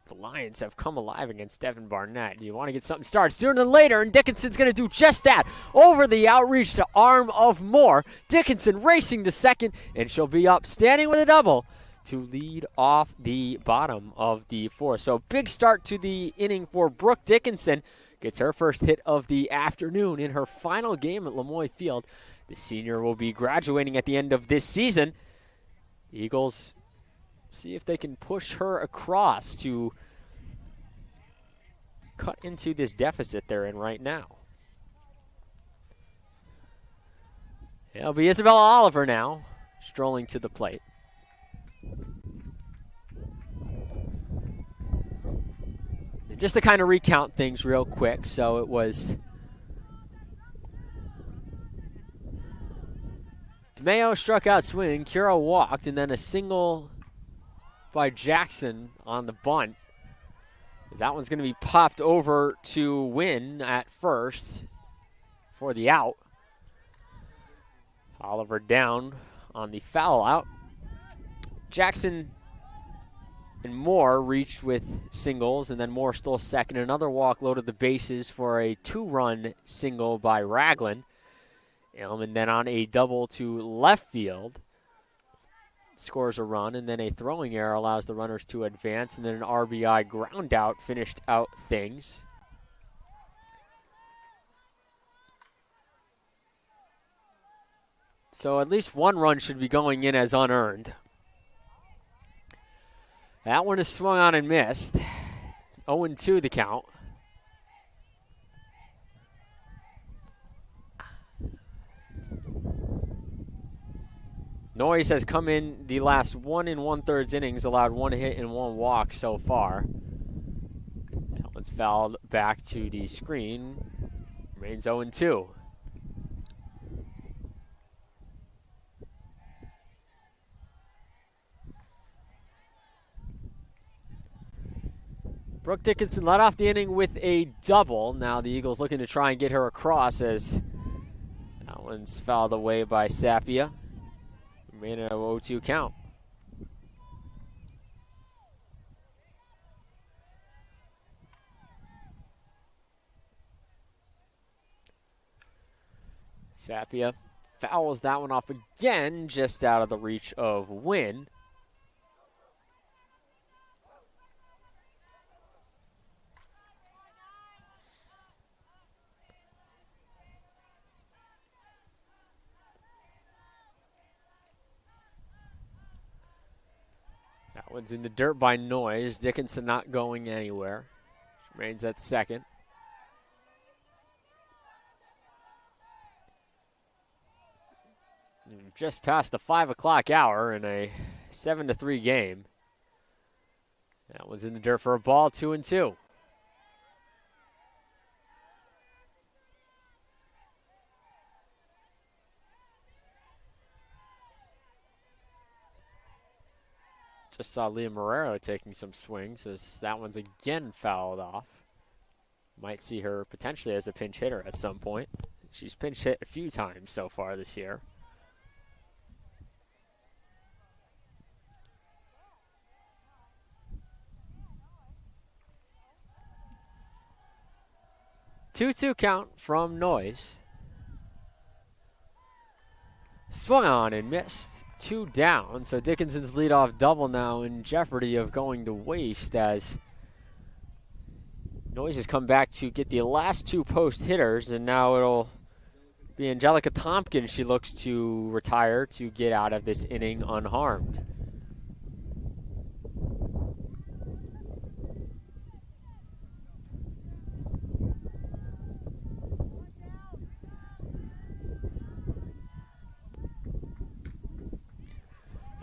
the Lions have come alive against Devin Barnett, you want to get something started sooner than later, and Dickinson's going to do just that. Over the outreach to arm of Moore. Dickinson racing to second, and she'll be up standing with a double to lead off the bottom of the 4th. So big start to the inning for Brooke Dickinson. Gets her first hit of the afternoon in her final game at Lemoy Field. The senior will be graduating at the end of this season. The Eagles see if they can push her across to cut into this deficit they're in right now. It'll be Isabella Oliver now, strolling to the plate. Just to kind of recount things real quick, so it was DeMeo struck out swinging, Kira walked, and then a single by Jackson on the bunt. That one's going to be popped over to Wynn at first for the out. Oliver down on the foul out. Jackson and Moore reached with singles, and then Moore stole second. Another walk loaded the bases for a 2-run single by Ragland. Edelman then on a double to left field, scores a run, and then a throwing error allows the runners to advance, and then an RBI ground out finished out things. So at least one run should be going in as unearned. That one is swung on and missed. 0-2 the count. Noyes has come in the last 1 1/3 innings, allowed 1 hit and 1 walk so far. That one's fouled back to the screen. Remains 0-2. Brooke Dickinson led off the inning with a double. Now the Eagles looking to try and get her across, as that one's fouled away by Sapia. Made a 0-2 count. Sapia fouls that one off again, just out of the reach of Wynn. That one's in the dirt by Noyes. Dickinson not going anywhere. Remains at second. Just past the 5 o'clock hour in a 7-3 game. That one's in the dirt for a ball, 2-2. Just saw Leah Marrero taking some swings as that one's again fouled off. Might see her potentially as a pinch hitter at some point. She's pinch hit a few times so far this year. Two-two count from Noyes. Swung on and missed. 2 down, so Dickinson's leadoff double now in jeopardy of going to waste, as Noyes has come back to get the last 2 post hitters, and now it'll be Angelica Tompkins she looks to retire to get out of this inning unharmed.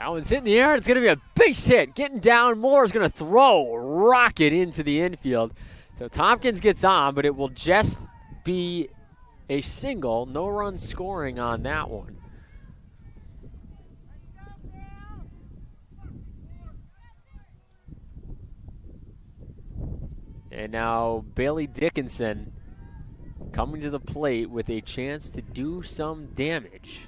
That one's hit in the air. It's going to be a base hit. Getting down. Moore's going to throw rocket into the infield. So Tompkins gets on, but it will just be a single. No run scoring on that one. And now Bailey Dickinson coming to the plate with a chance to do some damage.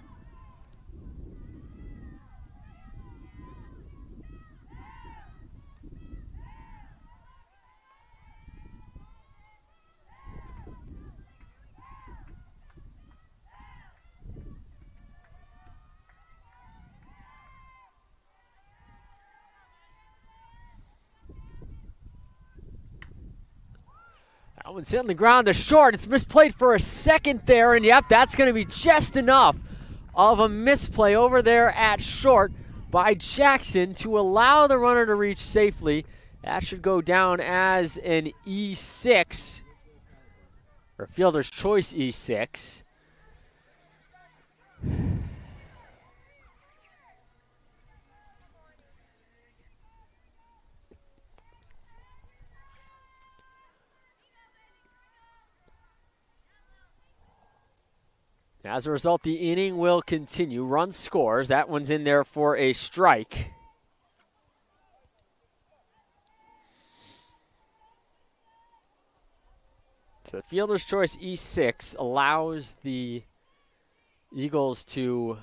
That one's hitting the ground to short. It's misplayed for a second there, and yep, that's going to be just enough of a misplay over there at short by Jackson to allow the runner to reach safely. That should go down as an E6, or fielder's choice E6. As a result, the inning will continue. Run scores. That one's in there for a strike. So the fielder's choice E6 allows the Eagles to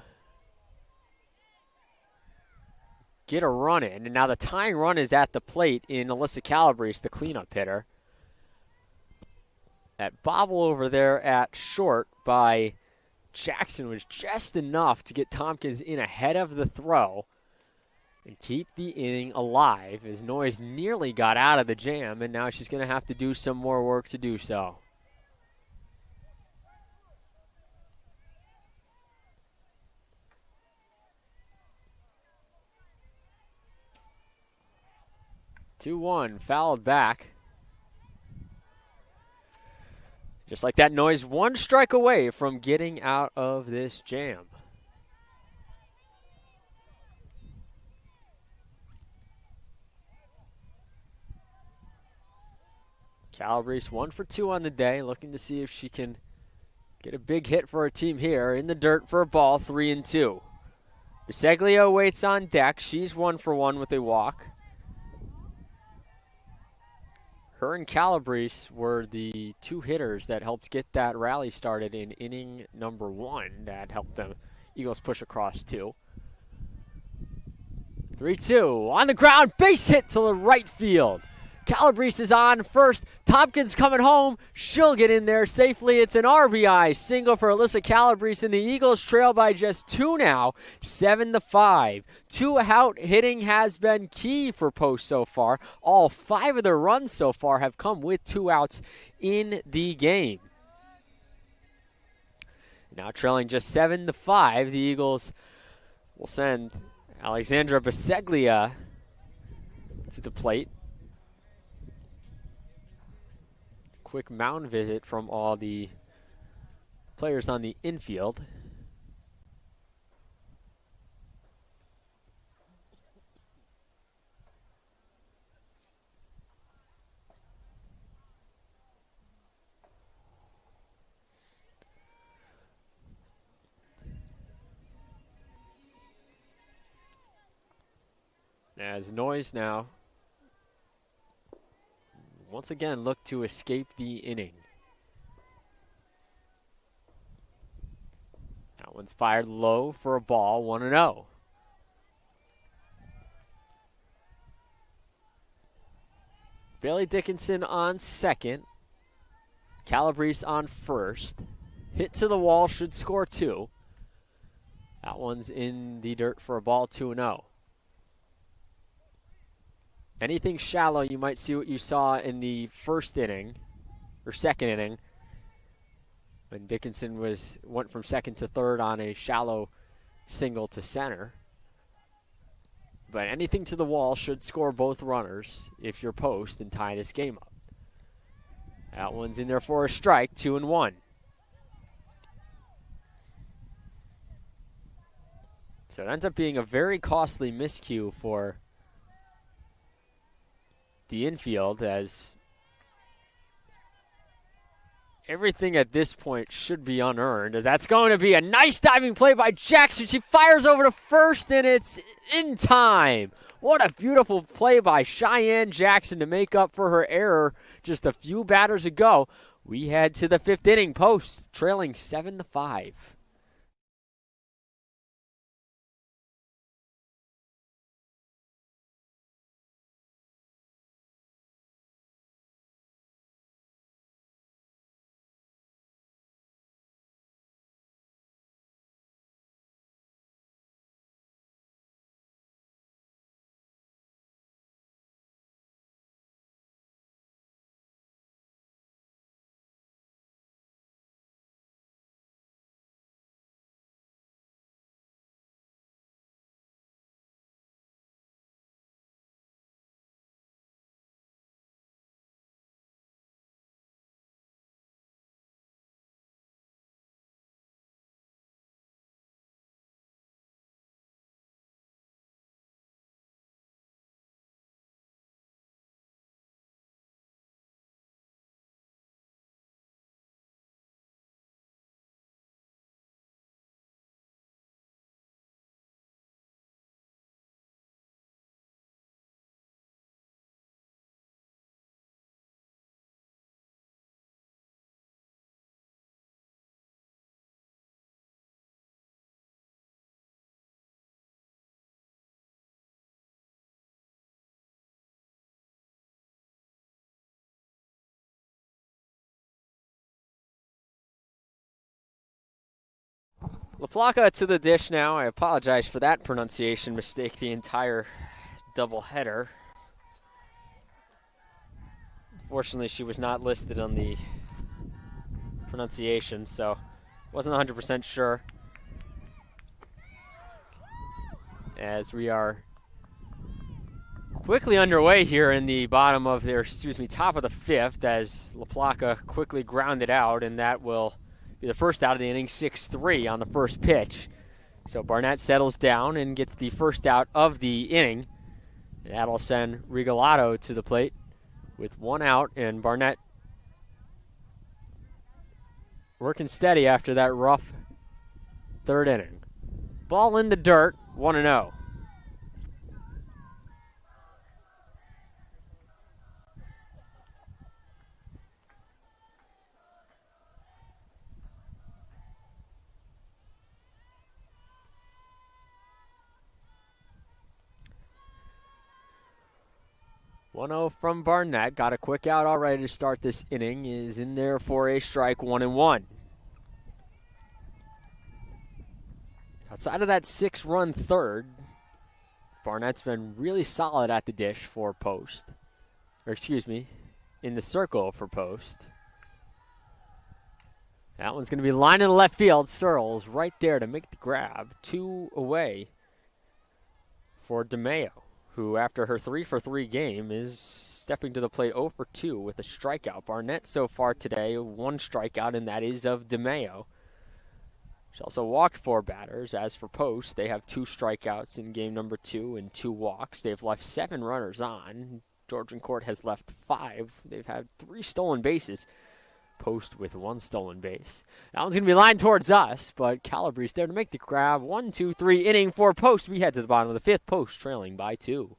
get a run in. And now the tying run is at the plate in Alyssa Calabrese, the cleanup hitter. That bobble over there at short by Jackson was just enough to get Tompkins in ahead of the throw and keep the inning alive as Noyes nearly got out of the jam, and now she's going to have to do some more work to do so. Two-one, fouled back. Just like that, Noyes one strike away from getting out of this jam. Calabrese 1 for 2 on the day, looking to see if she can get a big hit for her team here. In the dirt for a ball, 3-2. Biseglia waits on deck. She's 1 for 1 with a walk. Her and Calabrese were the two hitters that helped get that rally started in inning number 1 that helped the Eagles push across 2. 3-2 on the ground, base hit to the right field. Calabrese is on first. Tompkins coming home. She'll get in there safely. It's an RBI single for Alyssa Calabrese, and the Eagles trail by just 2 now, 7-5. 2-out hitting has been key for Post so far. All 5 of their runs so far have come with 2 outs in the game. Now trailing just 7-5, the Eagles will send Alexandra Biseglia to the plate. Quick mound visit from all the players on the infield. As Noyes now once again look to escape the inning. That one's fired low for a ball, 1-0. Bailey Dickinson on second. Calabrese on first. Hit to the wall, should score 2. That one's in the dirt for a ball, 2-0. Anything shallow, you might see what you saw in the first inning, or second inning, when Dickinson went from second to third on a shallow single to center. But anything to the wall should score both runners if you're Post and tie this game up. That one's in there for a strike, 2-1. So it ends up being a very costly miscue for the infield, as everything at this point should be unearned. As that's going to be a nice diving play by Jackson. She fires over to first, and it's in time. What a beautiful play by Cheyenne Jackson to make up for her error just a few batters ago. We head to the 5th inning. Post trailing 7-5. LaPlaca to the dish now. I apologize for that pronunciation mistake the entire doubleheader. Fortunately, she was not listed on the pronunciation, so wasn't 100% sure. As we are quickly underway here in the top of the 5th, as LaPlaca quickly grounded out, and that will be the first out of the inning, 6-3 on the first pitch. So Barnett settles down and gets the first out of the inning. That'll send Regalado to the plate with 1 out, and Barnett working steady after that rough 3rd inning. Ball in the dirt, 1-0. From Barnett. Got a quick out already to start this inning. Is in there for a strike, 1-1. Outside of that 6-run 3rd, Barnett's been really solid at the dish for Post. In the circle for Post. That one's going to be lined in left field. Searles right there to make the grab. 2 away for DeMayo, who after her 3-for-3 game is stepping to the plate 0-for-2 with a strikeout. Barnett so far today, 1 strikeout, and that is of DeMayo. She also walked 4 batters. As for Post, they have 2 strikeouts in game number 2 and 2 walks. They've left 7 runners on. Georgian Court has left 5. They've had 3 stolen bases. Post with 1 stolen base. That one's going to be lined towards us, but Calabrese there to make the grab. 1-2-3 inning for Post. We head to the bottom of the 5th. Post trailing by 2.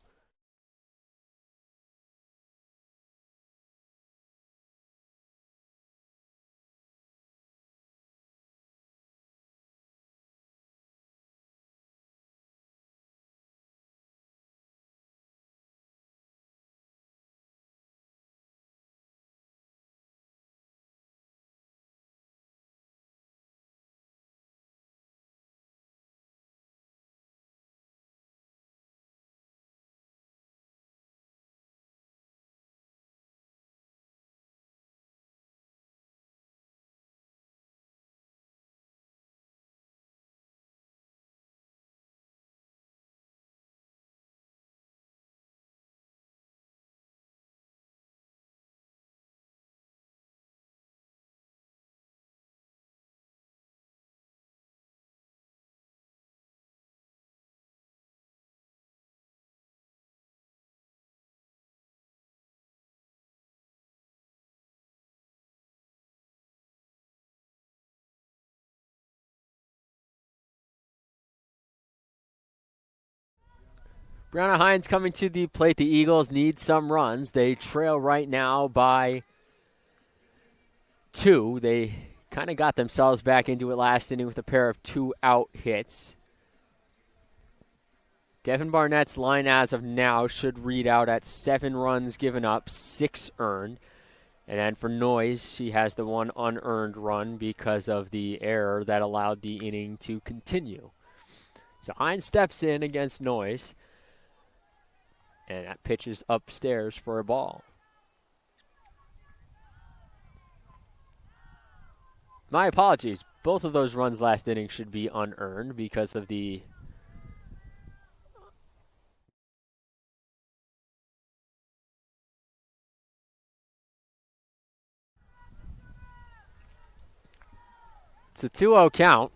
Brianna Hines coming to the plate. The Eagles need some runs. They trail right now by 2. They kind of got themselves back into it last inning with a pair of 2-out hits. Devin Barnett's line as of now should read out at 7 runs given up, 6 earned. And then for Noyes, she has the 1 unearned run because of the error that allowed the inning to continue. So Hines steps in against Noyes. And that pitch is upstairs for a ball. My apologies. Both of those runs last inning should be unearned because of the It's a 2-0 count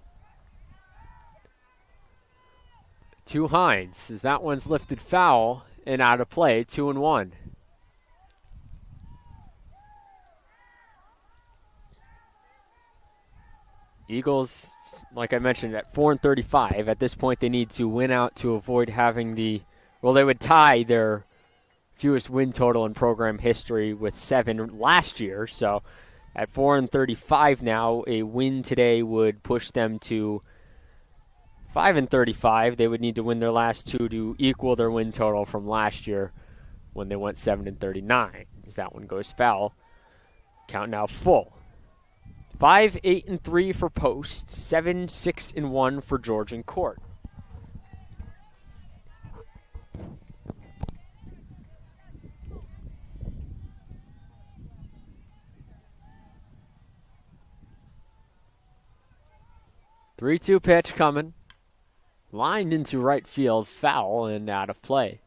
to Hines as that one's lifted foul and out of play, 2-1. Eagles, like I mentioned, at 4-35. At this point, they need to win out to avoid having they would tie their fewest win total in program history with 7 last year. So at 4-35 now, a win today would push them to 5-35. They would need to win their last 2 to equal their win total from last year when they went 7-39. As that one goes foul. Count now full. 5-8-3 for Post. 7-6-1 for Georgian Court. Three-two pitch coming. Lined into right field, foul and out of play.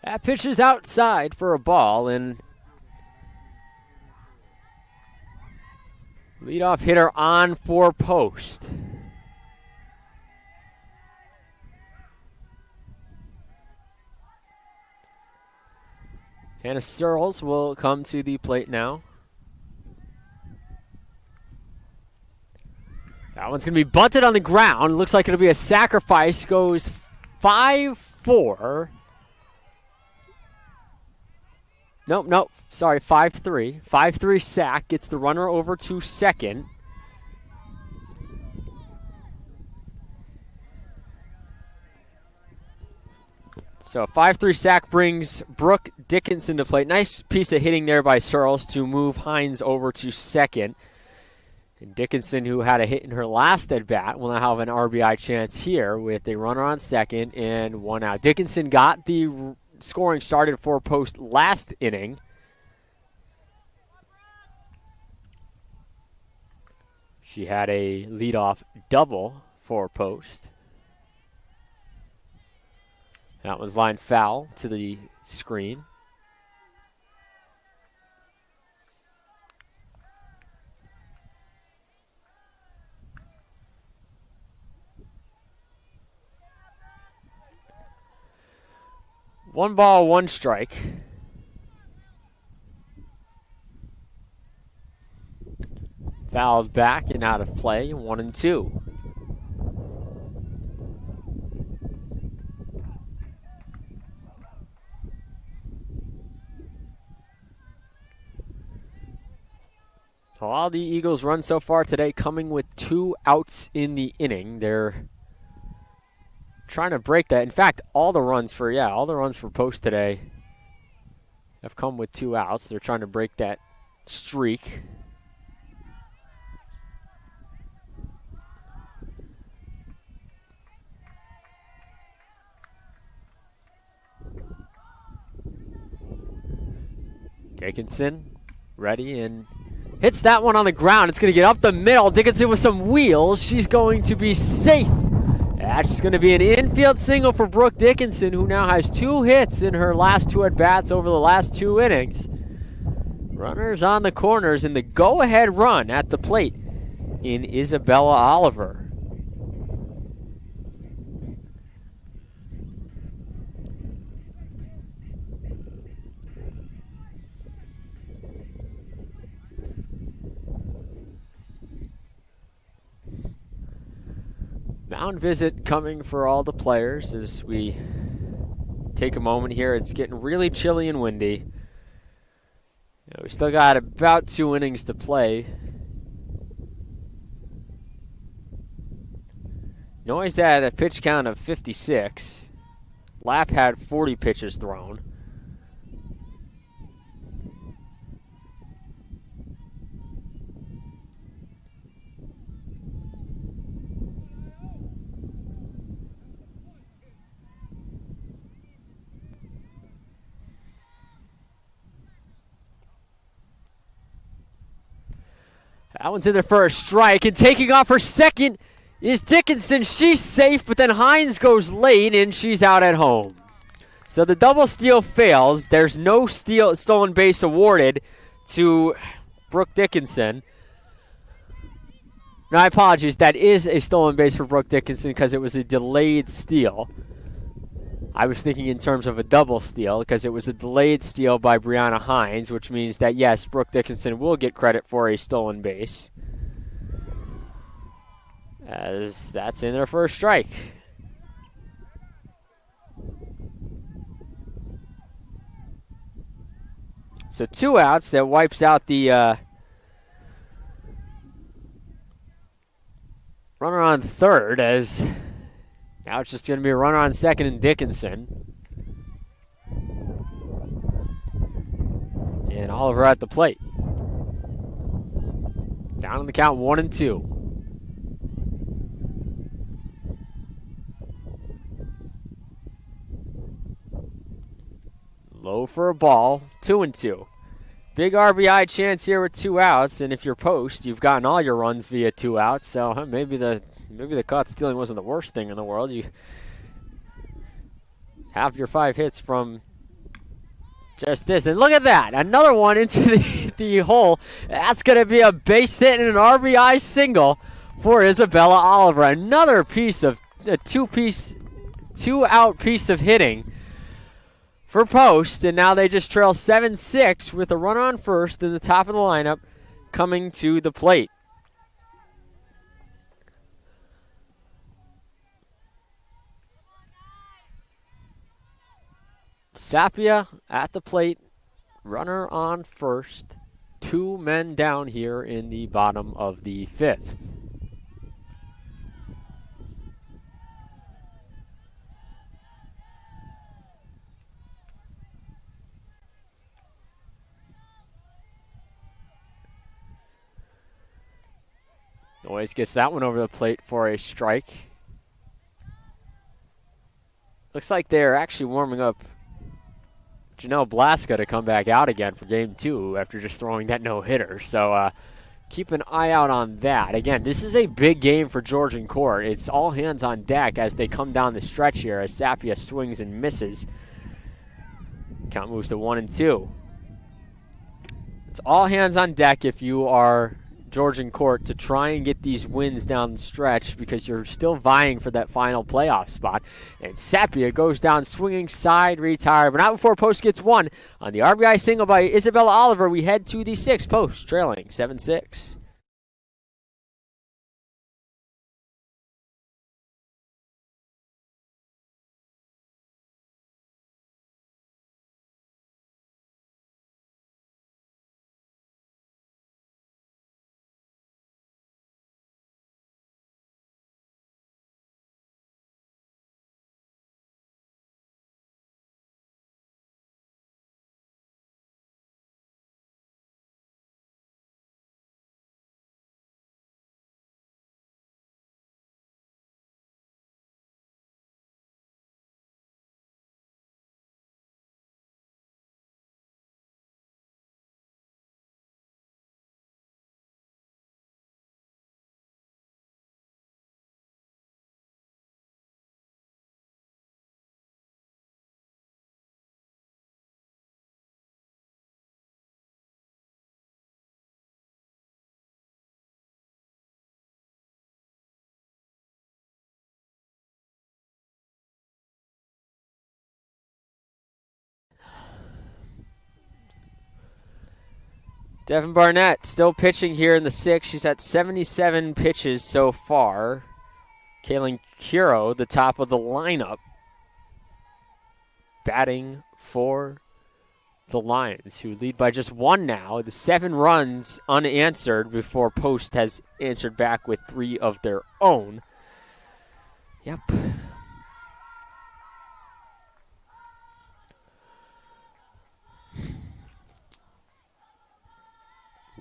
That pitch is outside for a ball, and leadoff hitter on for Post. Hannah Searles will come to the plate now. That one's going to be bunted on the ground. Looks like it'll be a sacrifice. Goes 5-4. Nope. Sorry, 5-3. 5-3 sack. Gets the runner over to second. So 5-3 sack brings Brooke Dickinson to plate. Nice piece of hitting there by Searles to move Hines over to second. And Dickinson, who had a hit in her last at-bat, will now have an RBI chance here with a runner on second and 1 out. Dickinson got the scoring started for Post last inning. She had a leadoff double for Post. That one's lined foul to the screen. One ball, one strike. Fouled back and out of play, 1-2. All the Eagles run so far today coming with 2 outs in the inning. They're trying to break that. In fact, all the runs for Post today have come with 2 outs. They're trying to break that streak. Dickinson ready and hits that one on the ground. It's going to get up the middle. Dickinson with some wheels. She's going to be safe. That's going to be an infield single for Brooke Dickinson, who now has 2 hits in her last 2 at-bats over the last 2 innings. Runners on the corners, and the go-ahead run at the plate in Isabella Oliver. Mound visit coming for all the players as we take a moment here. It's getting really chilly and windy. We still got about 2 innings to play. Noyes had a pitch count of 56. Lapp had 40 pitches thrown. That one's in there for a strike, and taking off her second is Dickinson. She's safe, but then Hines goes late, and she's out at home. So the double steal fails. There's no stolen base awarded to Brooke Dickinson. Now, I apologize. That is a stolen base for Brooke Dickinson because it was a delayed steal. I was thinking in terms of a double steal because it was a delayed steal by Brianna Hines, which means that, yes, Brooke Dickinson will get credit for a stolen base, as that's in their first strike. So 2 outs. That wipes out the runner on third, as now it's just going to be a runner on second and Dickinson. And Oliver at the plate. Down on the count, 1-2. Low for a ball, 2-2. Big RBI chance here with 2 outs, and if you're post, you've gotten all your runs via 2 outs, so maybe the caught stealing wasn't the worst thing in the world. You have your 5 hits from just this. And look at that. Another one into the hole. That's going to be a base hit and an RBI single for Isabella Oliver. Another piece of a 2-out piece of hitting for post. And now they just trail 7-6 with a runner on first in the top of the lineup coming to the plate. Sapia at the plate, runner on first, 2 men down here in the bottom of the 5th. Noyes gets that one over the plate for a strike. Looks like they're actually warming up Janelle Blaska to come back out again for game 2 after just throwing that no-hitter. So keep an eye out on that. Again, this is a big game for Georgian Court. It's all hands on deck as they come down the stretch here as Sapia swings and misses. Count moves to 1-2. It's all hands on deck if you are Georgian Court to try and get these wins down the stretch because you're still vying for that final playoff spot. And Sapia goes down swinging, side retire, but not before post gets one. On the RBI single by Isabella Oliver, we head to the 6th. Post trailing 7-6. Devin Barnett still pitching here in the 6th. She's at 77 pitches so far. Kaylin Curo, the top of the lineup, batting for the Lions, who lead by just one now. The 7 runs unanswered before Post has answered back with 3 of their own. Yep.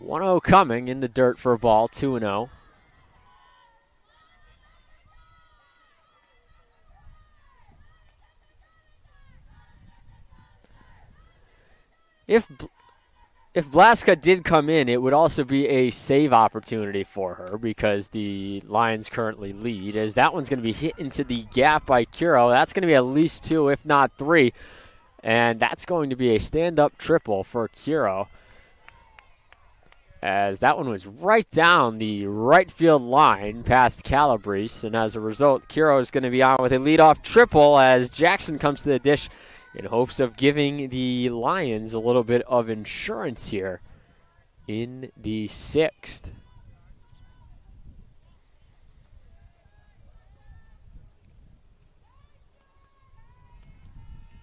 1-0 coming in the dirt for a ball, 2-0. If Blaska did come in, it would also be a save opportunity for her because the Lions currently lead, as that one's going to be hit into the gap by Curo. That's going to be at least 2, if not 3, and that's going to be a stand-up triple for Curo, as that one was right down the right field line past Calabrese, and as a result, Curo is going to be on with a leadoff triple as Jackson comes to the dish in hopes of giving the Lions a little bit of insurance here in the 6th.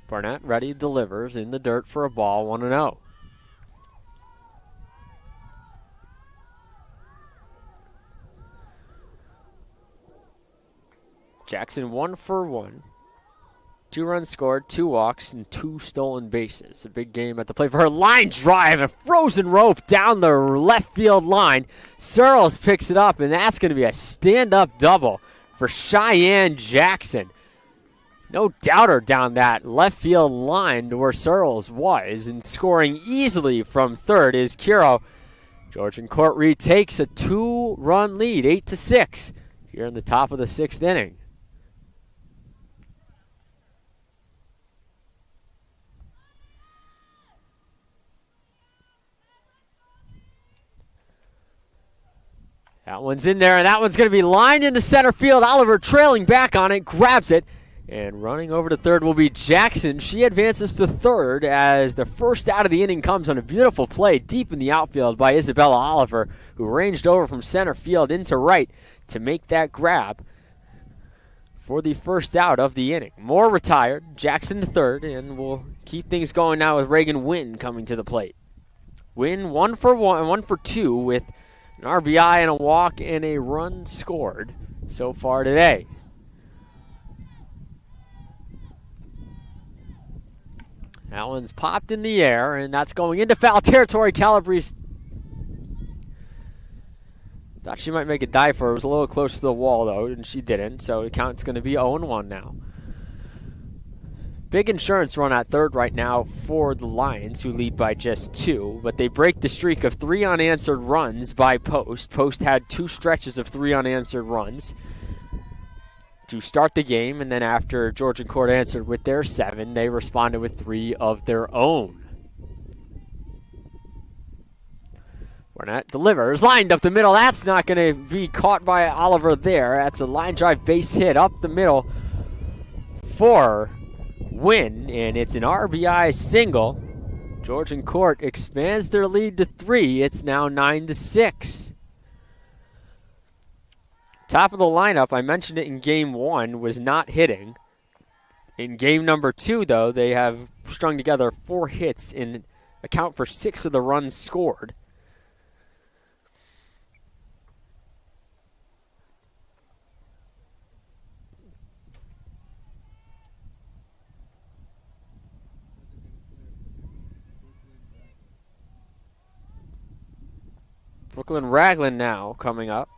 Barnett ready, delivers in the dirt for a ball, 1-0. Jackson 1 for 1. 2 runs scored, 2 walks, and 2 stolen bases. A big game at the plate for her. Line drive, a frozen rope down the left field line. Searles picks it up, and that's going to be a stand-up double for Cheyenne Jackson. No doubter down that left field line to where Searles was, and scoring easily from third is Curo. Georgian Court retakes a 2-run lead, 8-6, here in the top of the 6th inning. That one's in there, and that one's going to be lined into center field. Oliver trailing back on it, grabs it, and running over to third will be Jackson. She advances to third as the first out of the inning comes on a beautiful play deep in the outfield by Isabella Oliver, who ranged over from center field into right to make that grab for the first out of the inning. Moore retired, Jackson to third, and we'll keep things going now with Reagan Wynn coming to the plate. Wynn 1 for 2 with an RBI and a walk and a run scored so far today. That one's popped in the air, and that's going into foul territory. Calabrese thought she might make a dive for it. It was a little close to the wall, though, and she didn't, so the count's going to be 0-1 now. Big insurance run at third right now for the Lions, who lead by just 2, but they break the streak of 3 unanswered runs by Post. Post had 2 stretches of 3 unanswered runs to start the game, and then after Georgian Court answered with their 7, they responded with 3 of their own. Barnett delivers, lined up the middle. That's not going to be caught by Oliver there. That's a line drive base hit up the middle for Win, and it's an RBI single. Georgian Court expands their lead to 3. It's now 9-6. Top of the lineup, I mentioned it in game 1, was not hitting. In game number 2, though, they have strung together 4 hits and account for 6 of the runs scored. Brooklyn Ragland now coming up.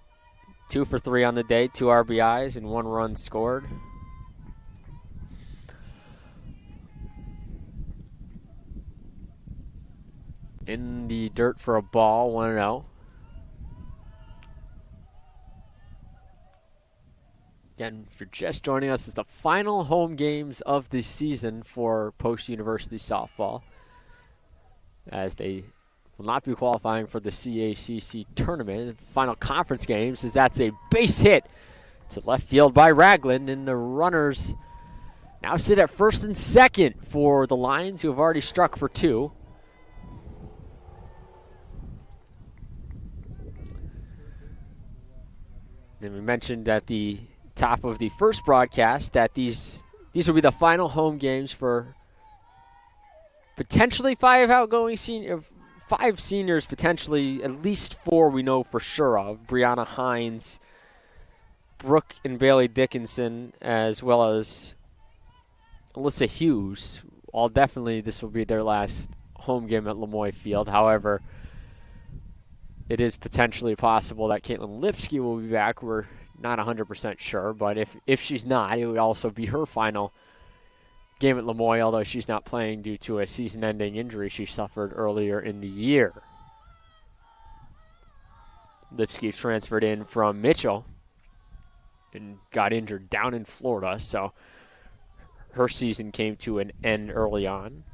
2 for 3 on the day, 2 RBIs and 1 run scored. In the dirt for a ball, 1-0. Again, if you're just joining us, it's the final home games of the season for Post University softball, as they will not be qualifying for the CACC tournament. The final conference games, as that's a base hit to left field by Ragland, and the runners now sit at first and second for the Lions, who have already struck for 2. And we mentioned at the top of the first broadcast that these will be the final home games for potentially 5 seniors, potentially at least 4 we know for sure of. Brianna Hines, Brooke and Bailey Dickinson, as well as Alyssa Hughes. All definitely this will be their last home game at Lemoy Field. However, it is potentially possible that Caitlin Lipsky will be back. We're not 100% sure, but if she's not, it would also be her final game at Lemoy, although she's not playing due to a season-ending injury she suffered earlier in the year. Lipsky transferred in from Mitchell and got injured down in Florida, so her season came to an end early on.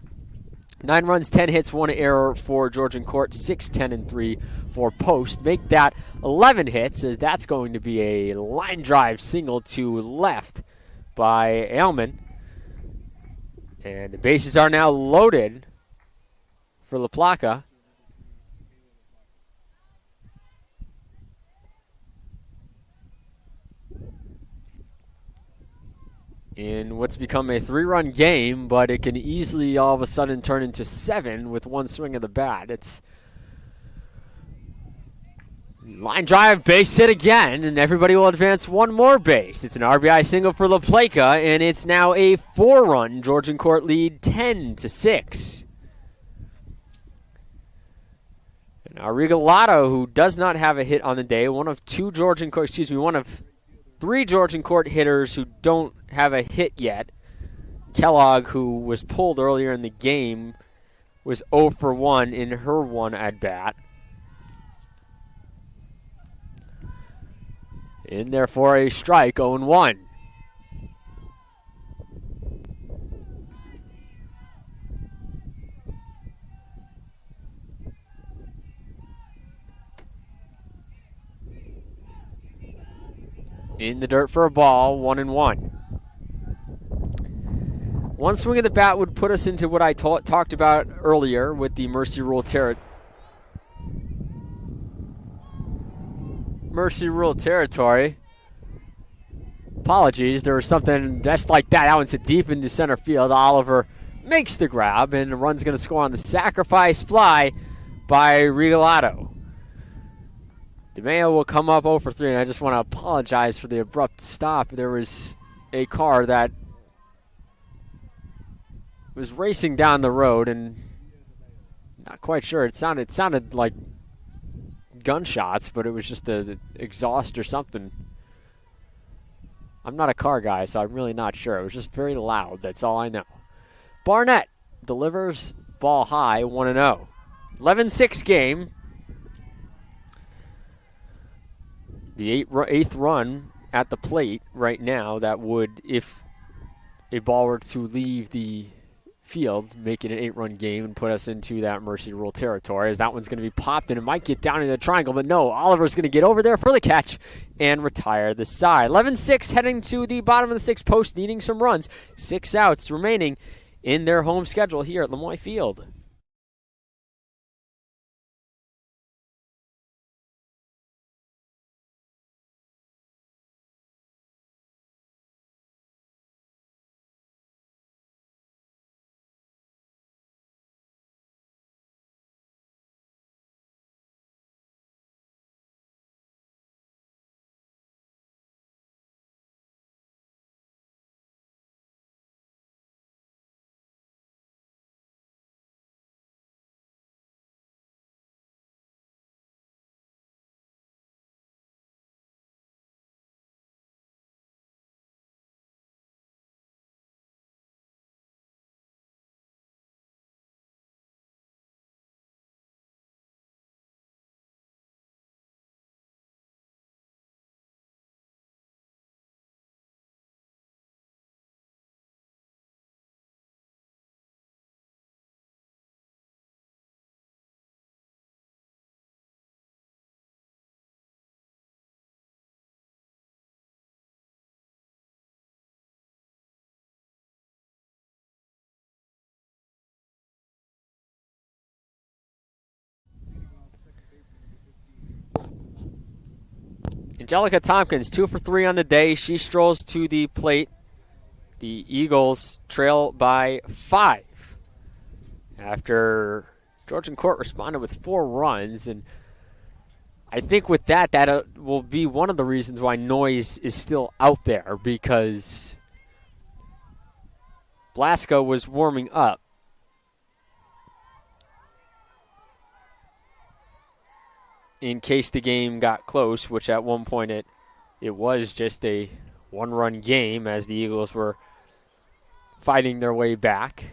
9 runs, 10 hits, 1 error for Georgian Court, 6, 10, and 3 for Post. Make that 11 hits, as that's going to be a line drive single to left by Ailman. And the bases are now loaded for La Placa. In what's become a 3-run game, but it can easily all of a sudden turn into 7 with one swing of the bat. It's line drive, base hit again, and everybody will advance one more base. It's an RBI single for La Placa, and it's now a 4-run Georgian Court lead, 10-6. And Arrigalato, who does not have a hit on the day, one of 3 Georgian Court hitters who don't have a hit yet. Kellogg, who was pulled earlier in the game, was 0 for 1 in her one at bat. In there for a strike, 0-1. In the dirt for a ball, 1-1. One swing of the bat would put us into what I talked about earlier with the Mercy Rule territory. Apologies, there was something just like that. That one's hit deep into center field. Oliver makes the grab, and the run's going to score on the sacrifice fly by Rigalato. DeMeo will come up 0 for 3, and I just want to apologize for the abrupt stop. There was a car that was racing down the road, and not quite sure. It sounded like gunshots, but it was just the exhaust or something. I'm not a car guy, so I'm really not sure. It was just very loud. That's all I know. Barnett delivers ball high, 1-0. 11-6 game. The eighth run at the plate right now that would, if a ball were to leave the field, make it an 8-run game and put us into that Mercy Rule territory, as that one's going to be popped and it might get down in the triangle, but no, Oliver's going to get over there for the catch and retire the side. 11-6 heading to the bottom of the 6th post, needing some runs. 6 outs remaining in their home schedule here at Lemoy Field. Angelica Tompkins, 2 for 3 on the day. She strolls to the plate. The Eagles trail by 5 after Georgian Court responded with 4 runs. And I think with that will be one of the reasons why Noyes is still out there, because Blasco was warming up. In case the game got close, which at one point it was just a one-run game as the Eagles were fighting their way back.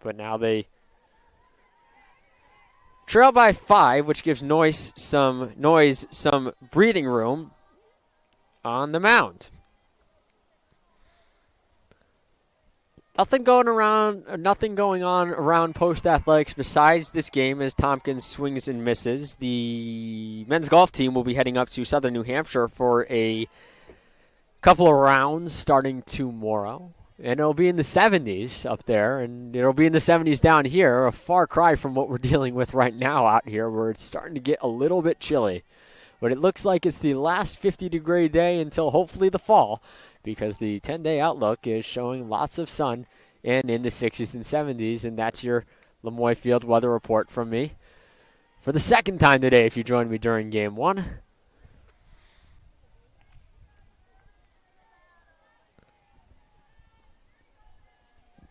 But now they trail by 5, which gives Noyes some breathing room on the mound. Nothing going on around Post Athletics besides this game as Tompkins swings and misses. The men's golf team will be heading up to Southern New Hampshire for a couple of rounds starting tomorrow. And it'll be in the 70s up there, and it'll be in the 70s down here, a far cry from what we're dealing with right now out here, where it's starting to get a little bit chilly. But it looks like it's the last 50-degree day until hopefully the fall, because the 10-day outlook is showing lots of sun and in the 60s and 70s, and that's your Lemoy Field weather report from me for the second time today if you joined me during Game 1.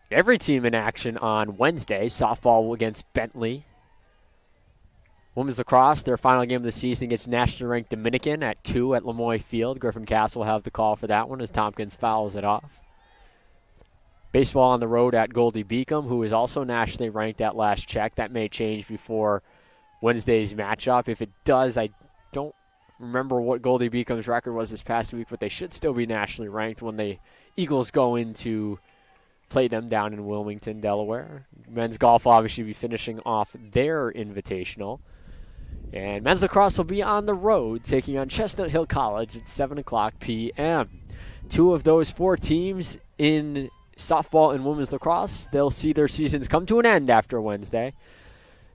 Every team in action on Wednesday. Softball against Bentley. Women's lacrosse, their final game of the season against nationally ranked Dominican at 2 at Lemoy Field. Griffin Castle will have the call for that one as Tompkins fouls it off. Baseball on the road at Goldie Beacom, who is also nationally ranked at last check. That may change before Wednesday's matchup. If it does, I don't remember what Goldie Beacom's record was this past week, but they should still be nationally ranked when the Eagles go into play them down in Wilmington, Delaware. Men's golf obviously be finishing off their invitational. And men's lacrosse will be on the road taking on Chestnut Hill College at 7 o'clock p.m. 2 of those 4 teams in softball and women's lacrosse, they'll see their seasons come to an end after Wednesday.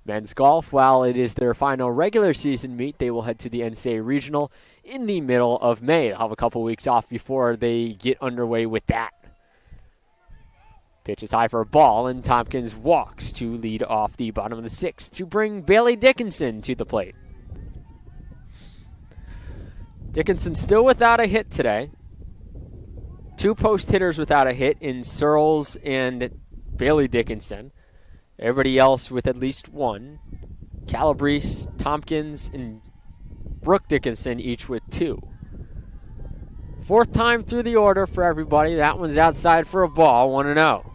Men's golf, while it is their final regular season meet, they will head to the NCAA Regional in the middle of May. They'll have a couple weeks off before they get underway with that. Pitch is high for a ball, and Tompkins walks to lead off the bottom of the 6th to bring Bailey Dickinson to the plate. Dickinson still without a hit today. 2 post hitters without a hit in Searles and Bailey Dickinson. Everybody else with at least 1. Calabrese, Tompkins, and Brooke Dickinson each with 2. 4th time through the order for everybody. That one's outside for a ball, 1-0.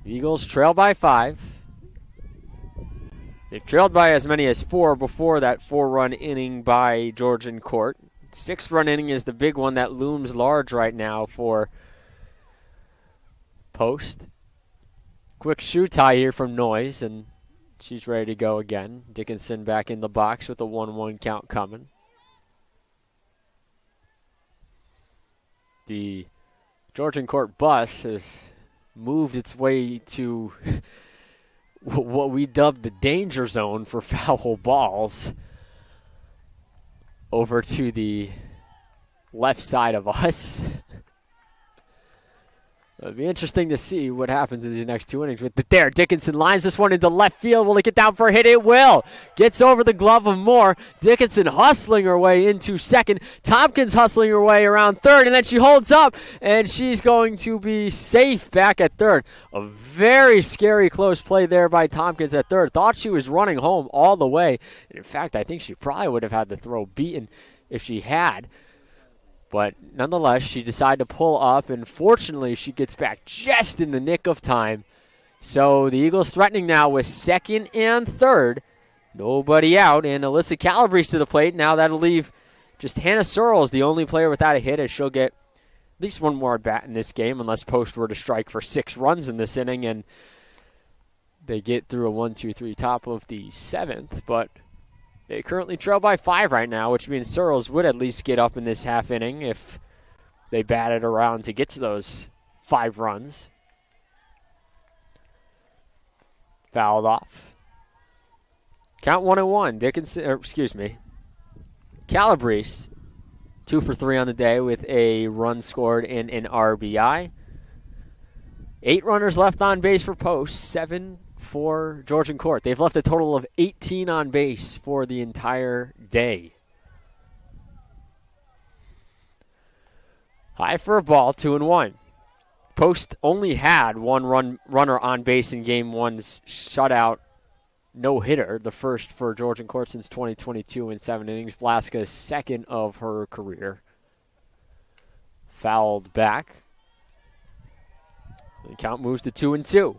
Eagles trail by 5. They've trailed by as many as 4 before that 4-run inning by Georgian Court. 6th-run inning is the big one that looms large right now for Post. Quick shoe tie here from Noyes, and she's ready to go again. Dickinson back in the box with a 1-1 count coming. The Georgian Court bus has moved its way to what we dubbed the danger zone for foul balls over to the left side of us. It'll be interesting to see what happens in the next 2 innings with it there. Dickinson lines this one into left field. Will it get down for a hit? It will. Gets over the glove of Moore. Dickinson hustling her way into second. Tompkins hustling her way around third, and then she holds up, and she's going to be safe back at third. A very scary close play there by Tompkins at third. Thought she was running home all the way. In fact, I think she probably would have had the throw beaten if she had. But nonetheless, she decided to pull up, and fortunately, she gets back just in the nick of time. So the Eagles threatening now with second and third. Nobody out, and Alyssa Calabrese to the plate. Now that'll leave just Hannah Searles, the only player without a hit, as she'll get at least one more at bat in this game, unless Post were to strike for 6 runs in this inning, and they get through a 1-2-3 top of the 7th. But they currently trail by 5 right now, which means Searles would at least get up in this half inning if they batted around to get to those 5 runs. Fouled off. Count 1-1. Calabrese, 2 for 3 on the day with a run scored and an RBI. 8 runners left on base for Post, 7 for Georgian Court. They've left a total of 18 on base for the entire day. High for a ball, 2-1. Post only had one runner on base in Game 1's shutout no-hitter, the first for Georgian Court since 2022 in 7 innings. Blaska's second of her career. Fouled back. The count moves to 2-2.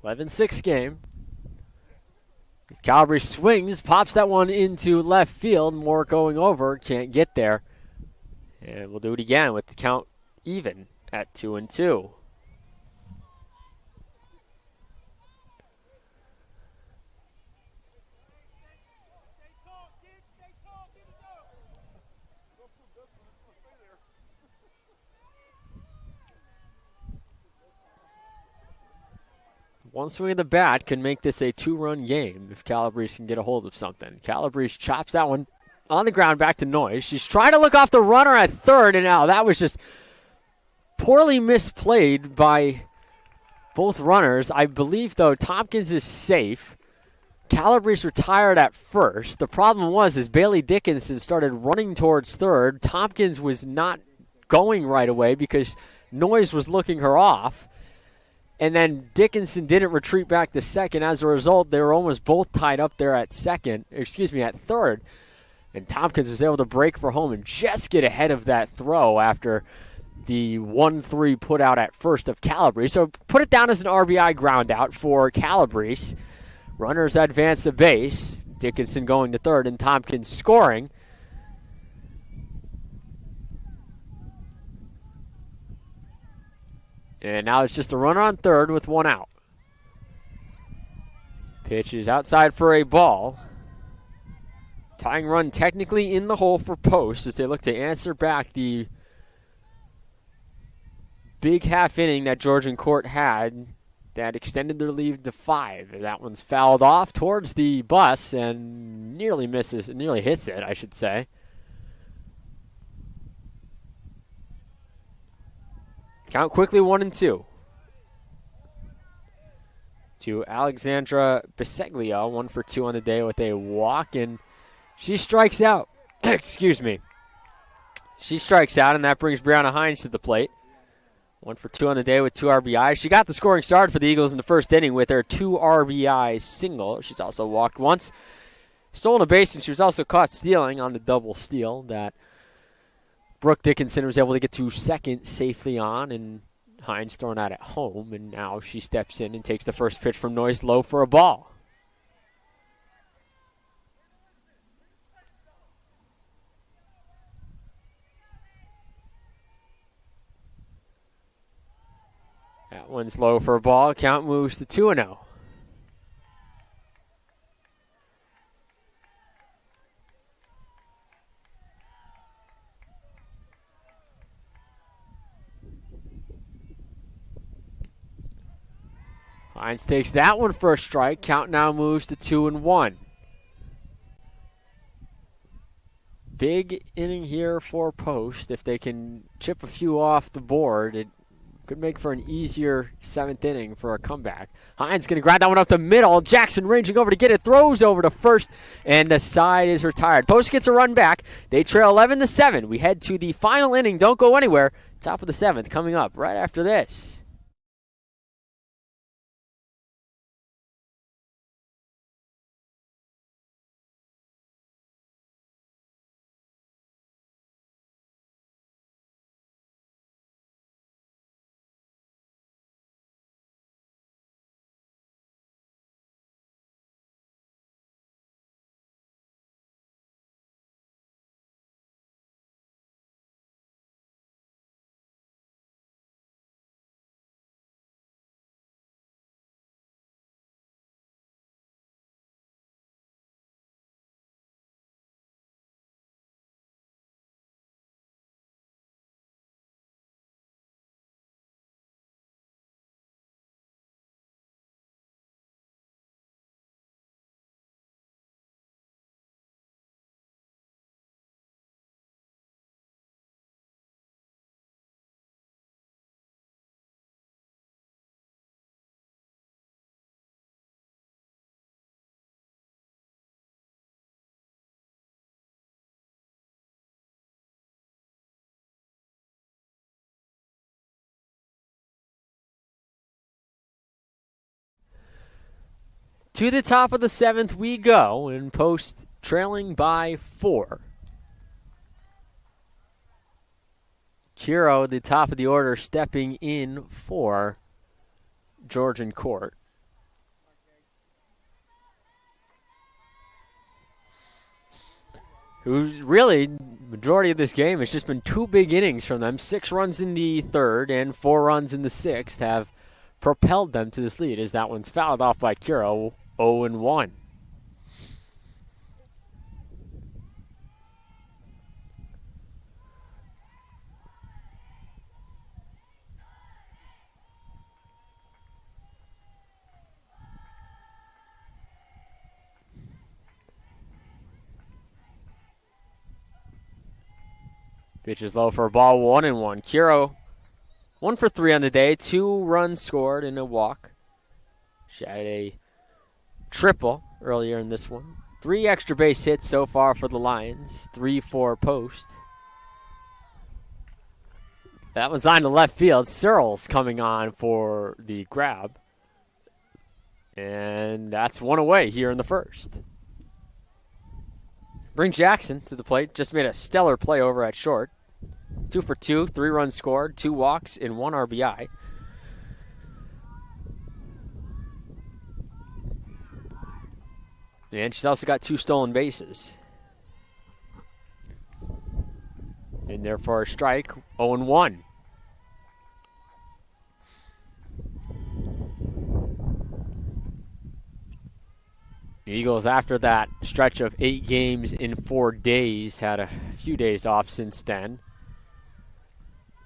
(11-6) game. Calabrese swings, pops that one into left field. Moore going over, can't get there. And we'll do it again with the count even at 2-2. One swing of the bat can make this a 2-run game if Calabrese can get a hold of something. Calabrese chops that one on the ground back to Noyes. She's trying to look off the runner at third, and now that was just poorly misplayed by both runners. I believe, though, Tompkins is safe. Calabrese retired at first. The problem is Bailey Dickinson started running towards third. Tompkins was not going right away because Noyes was looking her off. And then Dickinson didn't retreat back to second. As a result, they were almost both tied up there at third. And Tompkins was able to break for home and just get ahead of that throw after the 1-3 put out at first of Calabrese. So put it down as an RBI ground out for Calabrese. Runners advance the base. Dickinson going to third and Tompkins scoring. And now it's just a runner on third with 1 out. Pitch is outside for a ball. Tying run technically in the hole for Post as they look to answer back the big half inning that Georgian Court had that extended their lead to 5. That one's fouled off towards the bus and nearly hits it, I should say. Count quickly 1-2. To Alexandra Biseglia, 1 for 2 on the day with a walk, and she strikes out. Excuse me. She strikes out, and that brings Brianna Hines to the plate. 1 for 2 on the day with 2 RBIs. She got the scoring start for the Eagles in the first inning with her 2 RBI single. She's also walked once, stolen a base, and she was also caught stealing on the double steal that Brooke Dickinson was able to get to second safely on, and Hines thrown out at home, and now she steps in and takes the first pitch from Noyes low for a ball. That one's low for a ball. Count moves to 2-0. Hines takes that one for a strike. Count now moves to 2-1. Big inning here for Post. If they can chip a few off the board, it could make for an easier 7th inning for a comeback. Hines going to grind that one up the middle. Jackson ranging over to get it. Throws over to first, and the side is retired. Post gets a run back. They trail 11-7. We head to the final inning. Don't go anywhere. Top of the 7th coming up right after this. To the top of the 7th we go, and Post trailing by 4. Kuro, the top of the order, stepping in for Georgian Court. Who's really, majority of this game, it's just been 2 big innings from them. 6 runs in the 3rd and 4 runs in the 6th have propelled them to this lead, as that one's fouled off by Kuro, 0-1. Pitch is low for a ball, 1-1. Kuro, 1 for 3 on the day, 2 runs scored and a walk. She had a triple earlier in this one. 3 extra base hits so far for the Lions, 3 for Post. That one's lined to left field. Searles coming on for the grab. And that's 1 away here in the 1st. Bring Jackson to the plate. Just made a stellar play over at short. 2 for 2, 3 runs scored, 2 walks, and 1 RBI. And she's also got 2 stolen bases. And therefore a strike, 0-1. The Eagles, after that stretch of 8 games in 4 days, had a few days off since then.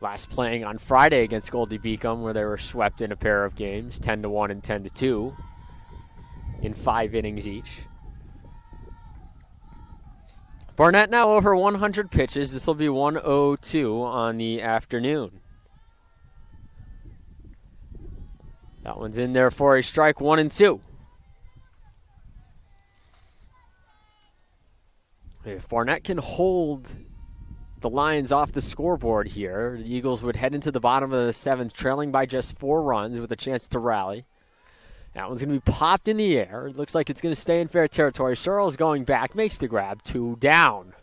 Last playing on Friday against Goldie Beacom, where they were swept in a pair of games, 10-1 and 10-2, in 5 innings each. Barnett now over 100 pitches. This will be 1:02 on the afternoon. That one's in there for a strike, 1-2. If Barnett can hold the Lions off the scoreboard here, the Eagles would head into the bottom of the 7th, trailing by just 4 runs with a chance to rally. That one's going to be popped in the air. It looks like it's going to stay in fair territory. Searles going back, makes the grab, 2 down.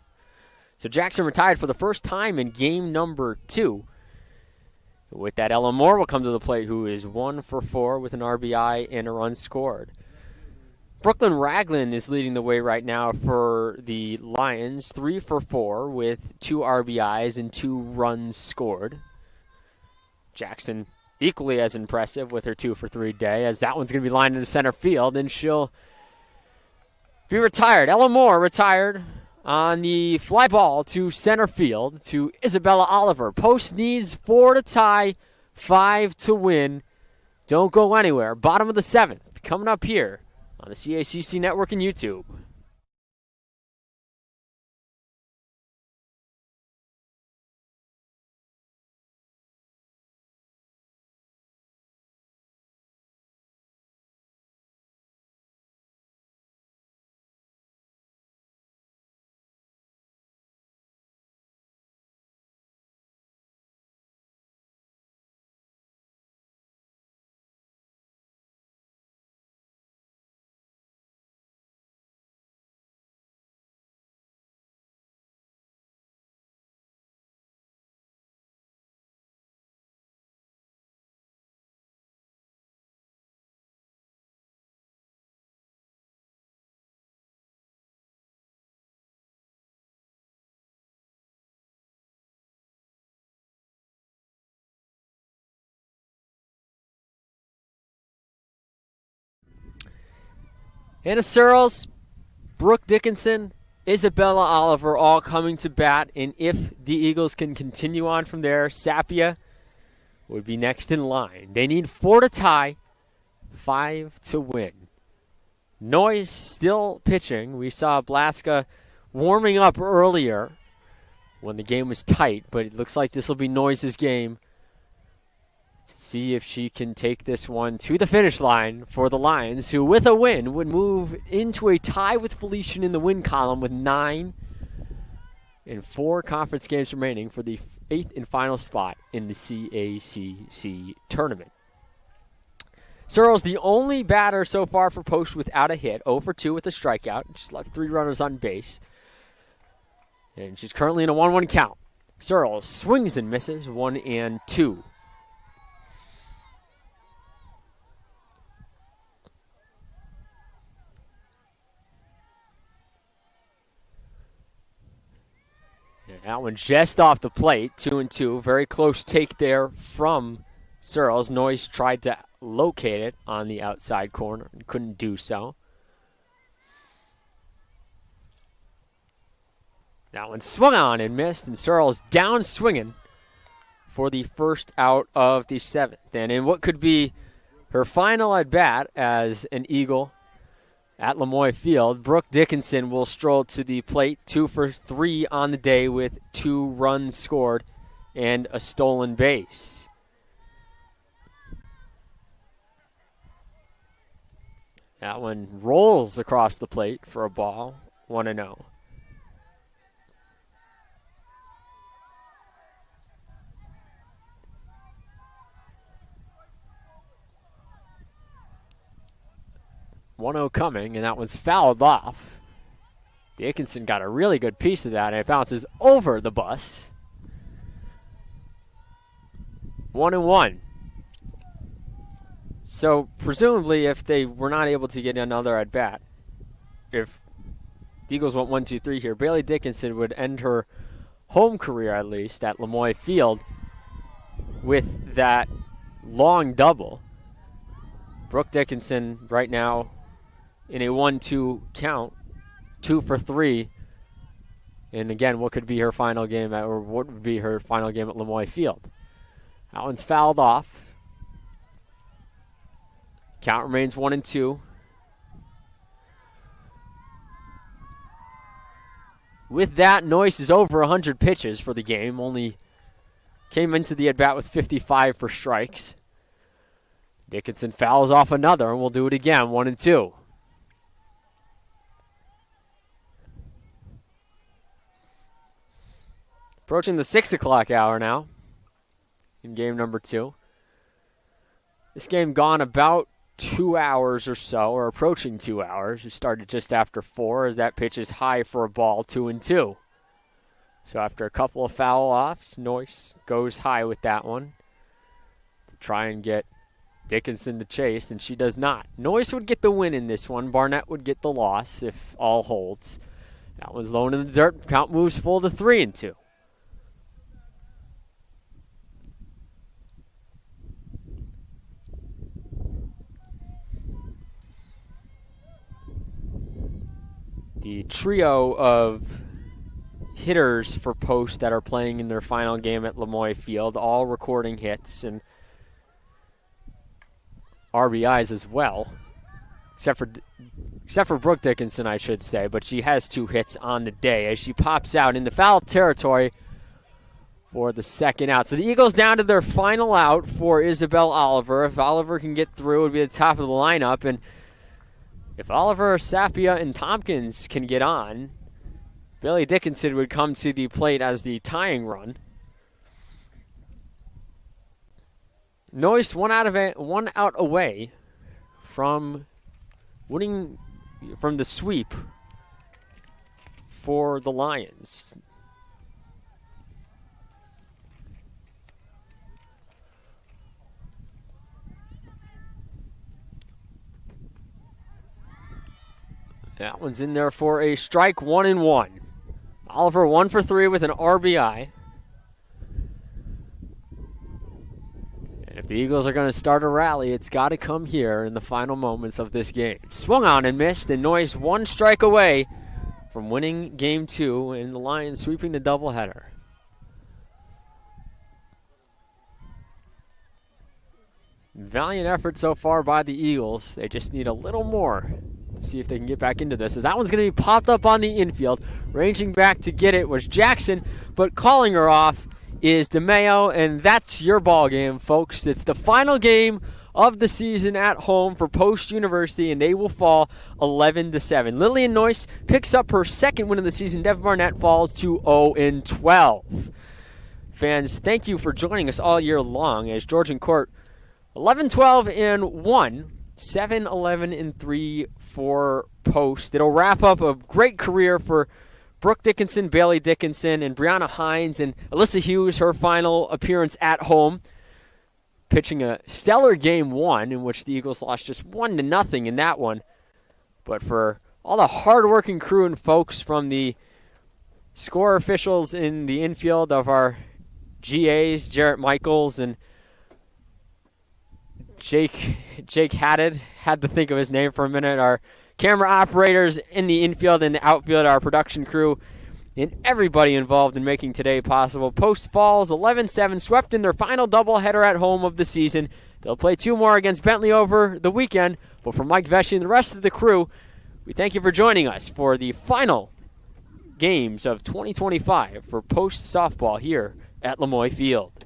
So Jackson retired for the first time in game number 2. With that, Ella Moore will come to the plate, who is 1 for 4 with an RBI and a run scored. Brooklyn Ragland is leading the way right now for the Lions, 3 for 4 with 2 RBIs and 2 runs scored. Jackson equally as impressive with her 2 for 3 day, as that one's going to be lined into center field, and she'll be retired. Ella Moore retired on the fly ball to center field to Isabella Oliver. Post needs 4 to tie, 5 to win. Don't go anywhere. Bottom of the 7th, coming up here on the CACC Network and YouTube. Hannah Searles, Brooke Dickinson, Isabella Oliver all coming to bat, and if the Eagles can continue on from there, Sapia would be next in line. They need 4 to tie, 5 to win. Noyes still pitching. We saw Blaska warming up earlier when the game was tight, but it looks like this will be Noyes' game. See if she can take this one to the finish line for the Lions, who with a win would move into a tie with Felician in the win column with 9 and 4 conference games remaining for the 8th and final spot in the CACC tournament. Searles, the only batter so far for Post without a hit, 0 for 2 with a strikeout. She's left 3 runners on base. And she's currently in a 1-1 count. Searles swings and misses, 1-2. That one just off the plate, 2-2. Very close take there from Searles. Noyes tried to locate it on the outside corner and couldn't do so. That one swung on and missed, and Searles down swinging for the first out of the 7th. And in what could be her final at bat as an Eagle at Lemoy Field, Brooke Dickinson will stroll to the plate, 2 for 3 on the day with 2 runs scored and a stolen base. That one rolls across the plate for a ball, 1-0. Coming, and that one's fouled off. Dickinson got a really good piece of that, and it bounces over the bus. 1-1. So, presumably, if they were not able to get another at-bat, if the Eagles went 1-2-3 here, Bailey Dickinson would end her home career, at least, at Lemoy Field with that long double. Brooke Dickinson right now in a 1-2 count, 2 for 3. And again, what could be her final game or what would be her final game at Lemoy Field? That one's fouled off. Count remains 1-2. With that, Noyes is over 100 pitches for the game. Only came into the at-bat with 55 for strikes. Dickinson fouls off another, and we'll do it again, 1-2. Approaching the 6 o'clock hour now in game number 2. This game gone about 2 hours or so, or approaching 2 hours. We started just after 4 as that pitch is high for a ball, 2-2. So after a couple of foul-offs, Noyes goes high with that one to try and get Dickinson to chase, and she does not. Noyes would get the win in this one. Barnett would get the loss if all holds. That one's low in the dirt. Count moves full to 3-2. The trio of hitters for Post that are playing in their final game at Lemoy Field, all recording hits and RBIs as well, except for Brooke Dickinson, I should say, but she has 2 hits on the day as she pops out into foul territory for the second out. So the Eagles down to their final out for Isabel Oliver. If Oliver can get through, it would be the top of the lineup, and if Oliver, Sapia, and Tompkins can get on, Bailey Dickinson would come to the plate as the tying run. Noyes one out away from winning from the sweep for the Lions. That one's in there for a strike, 1-1. Oliver 1 for 3 with an RBI. And if the Eagles are going to start a rally, it's got to come here in the final moments of this game. Swung on and missed, and Noyes 1 strike away from winning game 2, and the Lions sweeping the doubleheader. Valiant effort so far by the Eagles. They just need a little more. See if they can get back into this, as that one's going to be popped up on the infield. Ranging back to get it was Jackson, but calling her off is DeMeo, and that's your ball game, folks. It's the final game of the season at home for Post University, and they will fall 11-7. Lillian Noyes picks up her second win of the season. Dev Barnett falls to 0-12. Fans, thank you for joining us all year long as Georgian Court 11-12-1, 7-11-3 for Post. It'll wrap up a great career for Brooke Dickinson, Bailey Dickinson, and Brianna Hines, and Alyssa Hughes, her final appearance at home, pitching a stellar Game 1 in which the Eagles lost just 1-0 in that one. But for all the hard-working crew and folks from the score officials in the infield of our GAs, Jarrett Michaels and Jake Haddad, had to think of his name for a minute, our camera operators in the infield and the outfield, our production crew, and everybody involved in making today possible. Post falls 11-7, swept in their final doubleheader at home of the season. They'll play 2 more against Bentley over the weekend, but for Mike Vesci and the rest of the crew, we thank you for joining us for the final games of 2025 for Post softball here at Lemoy Field.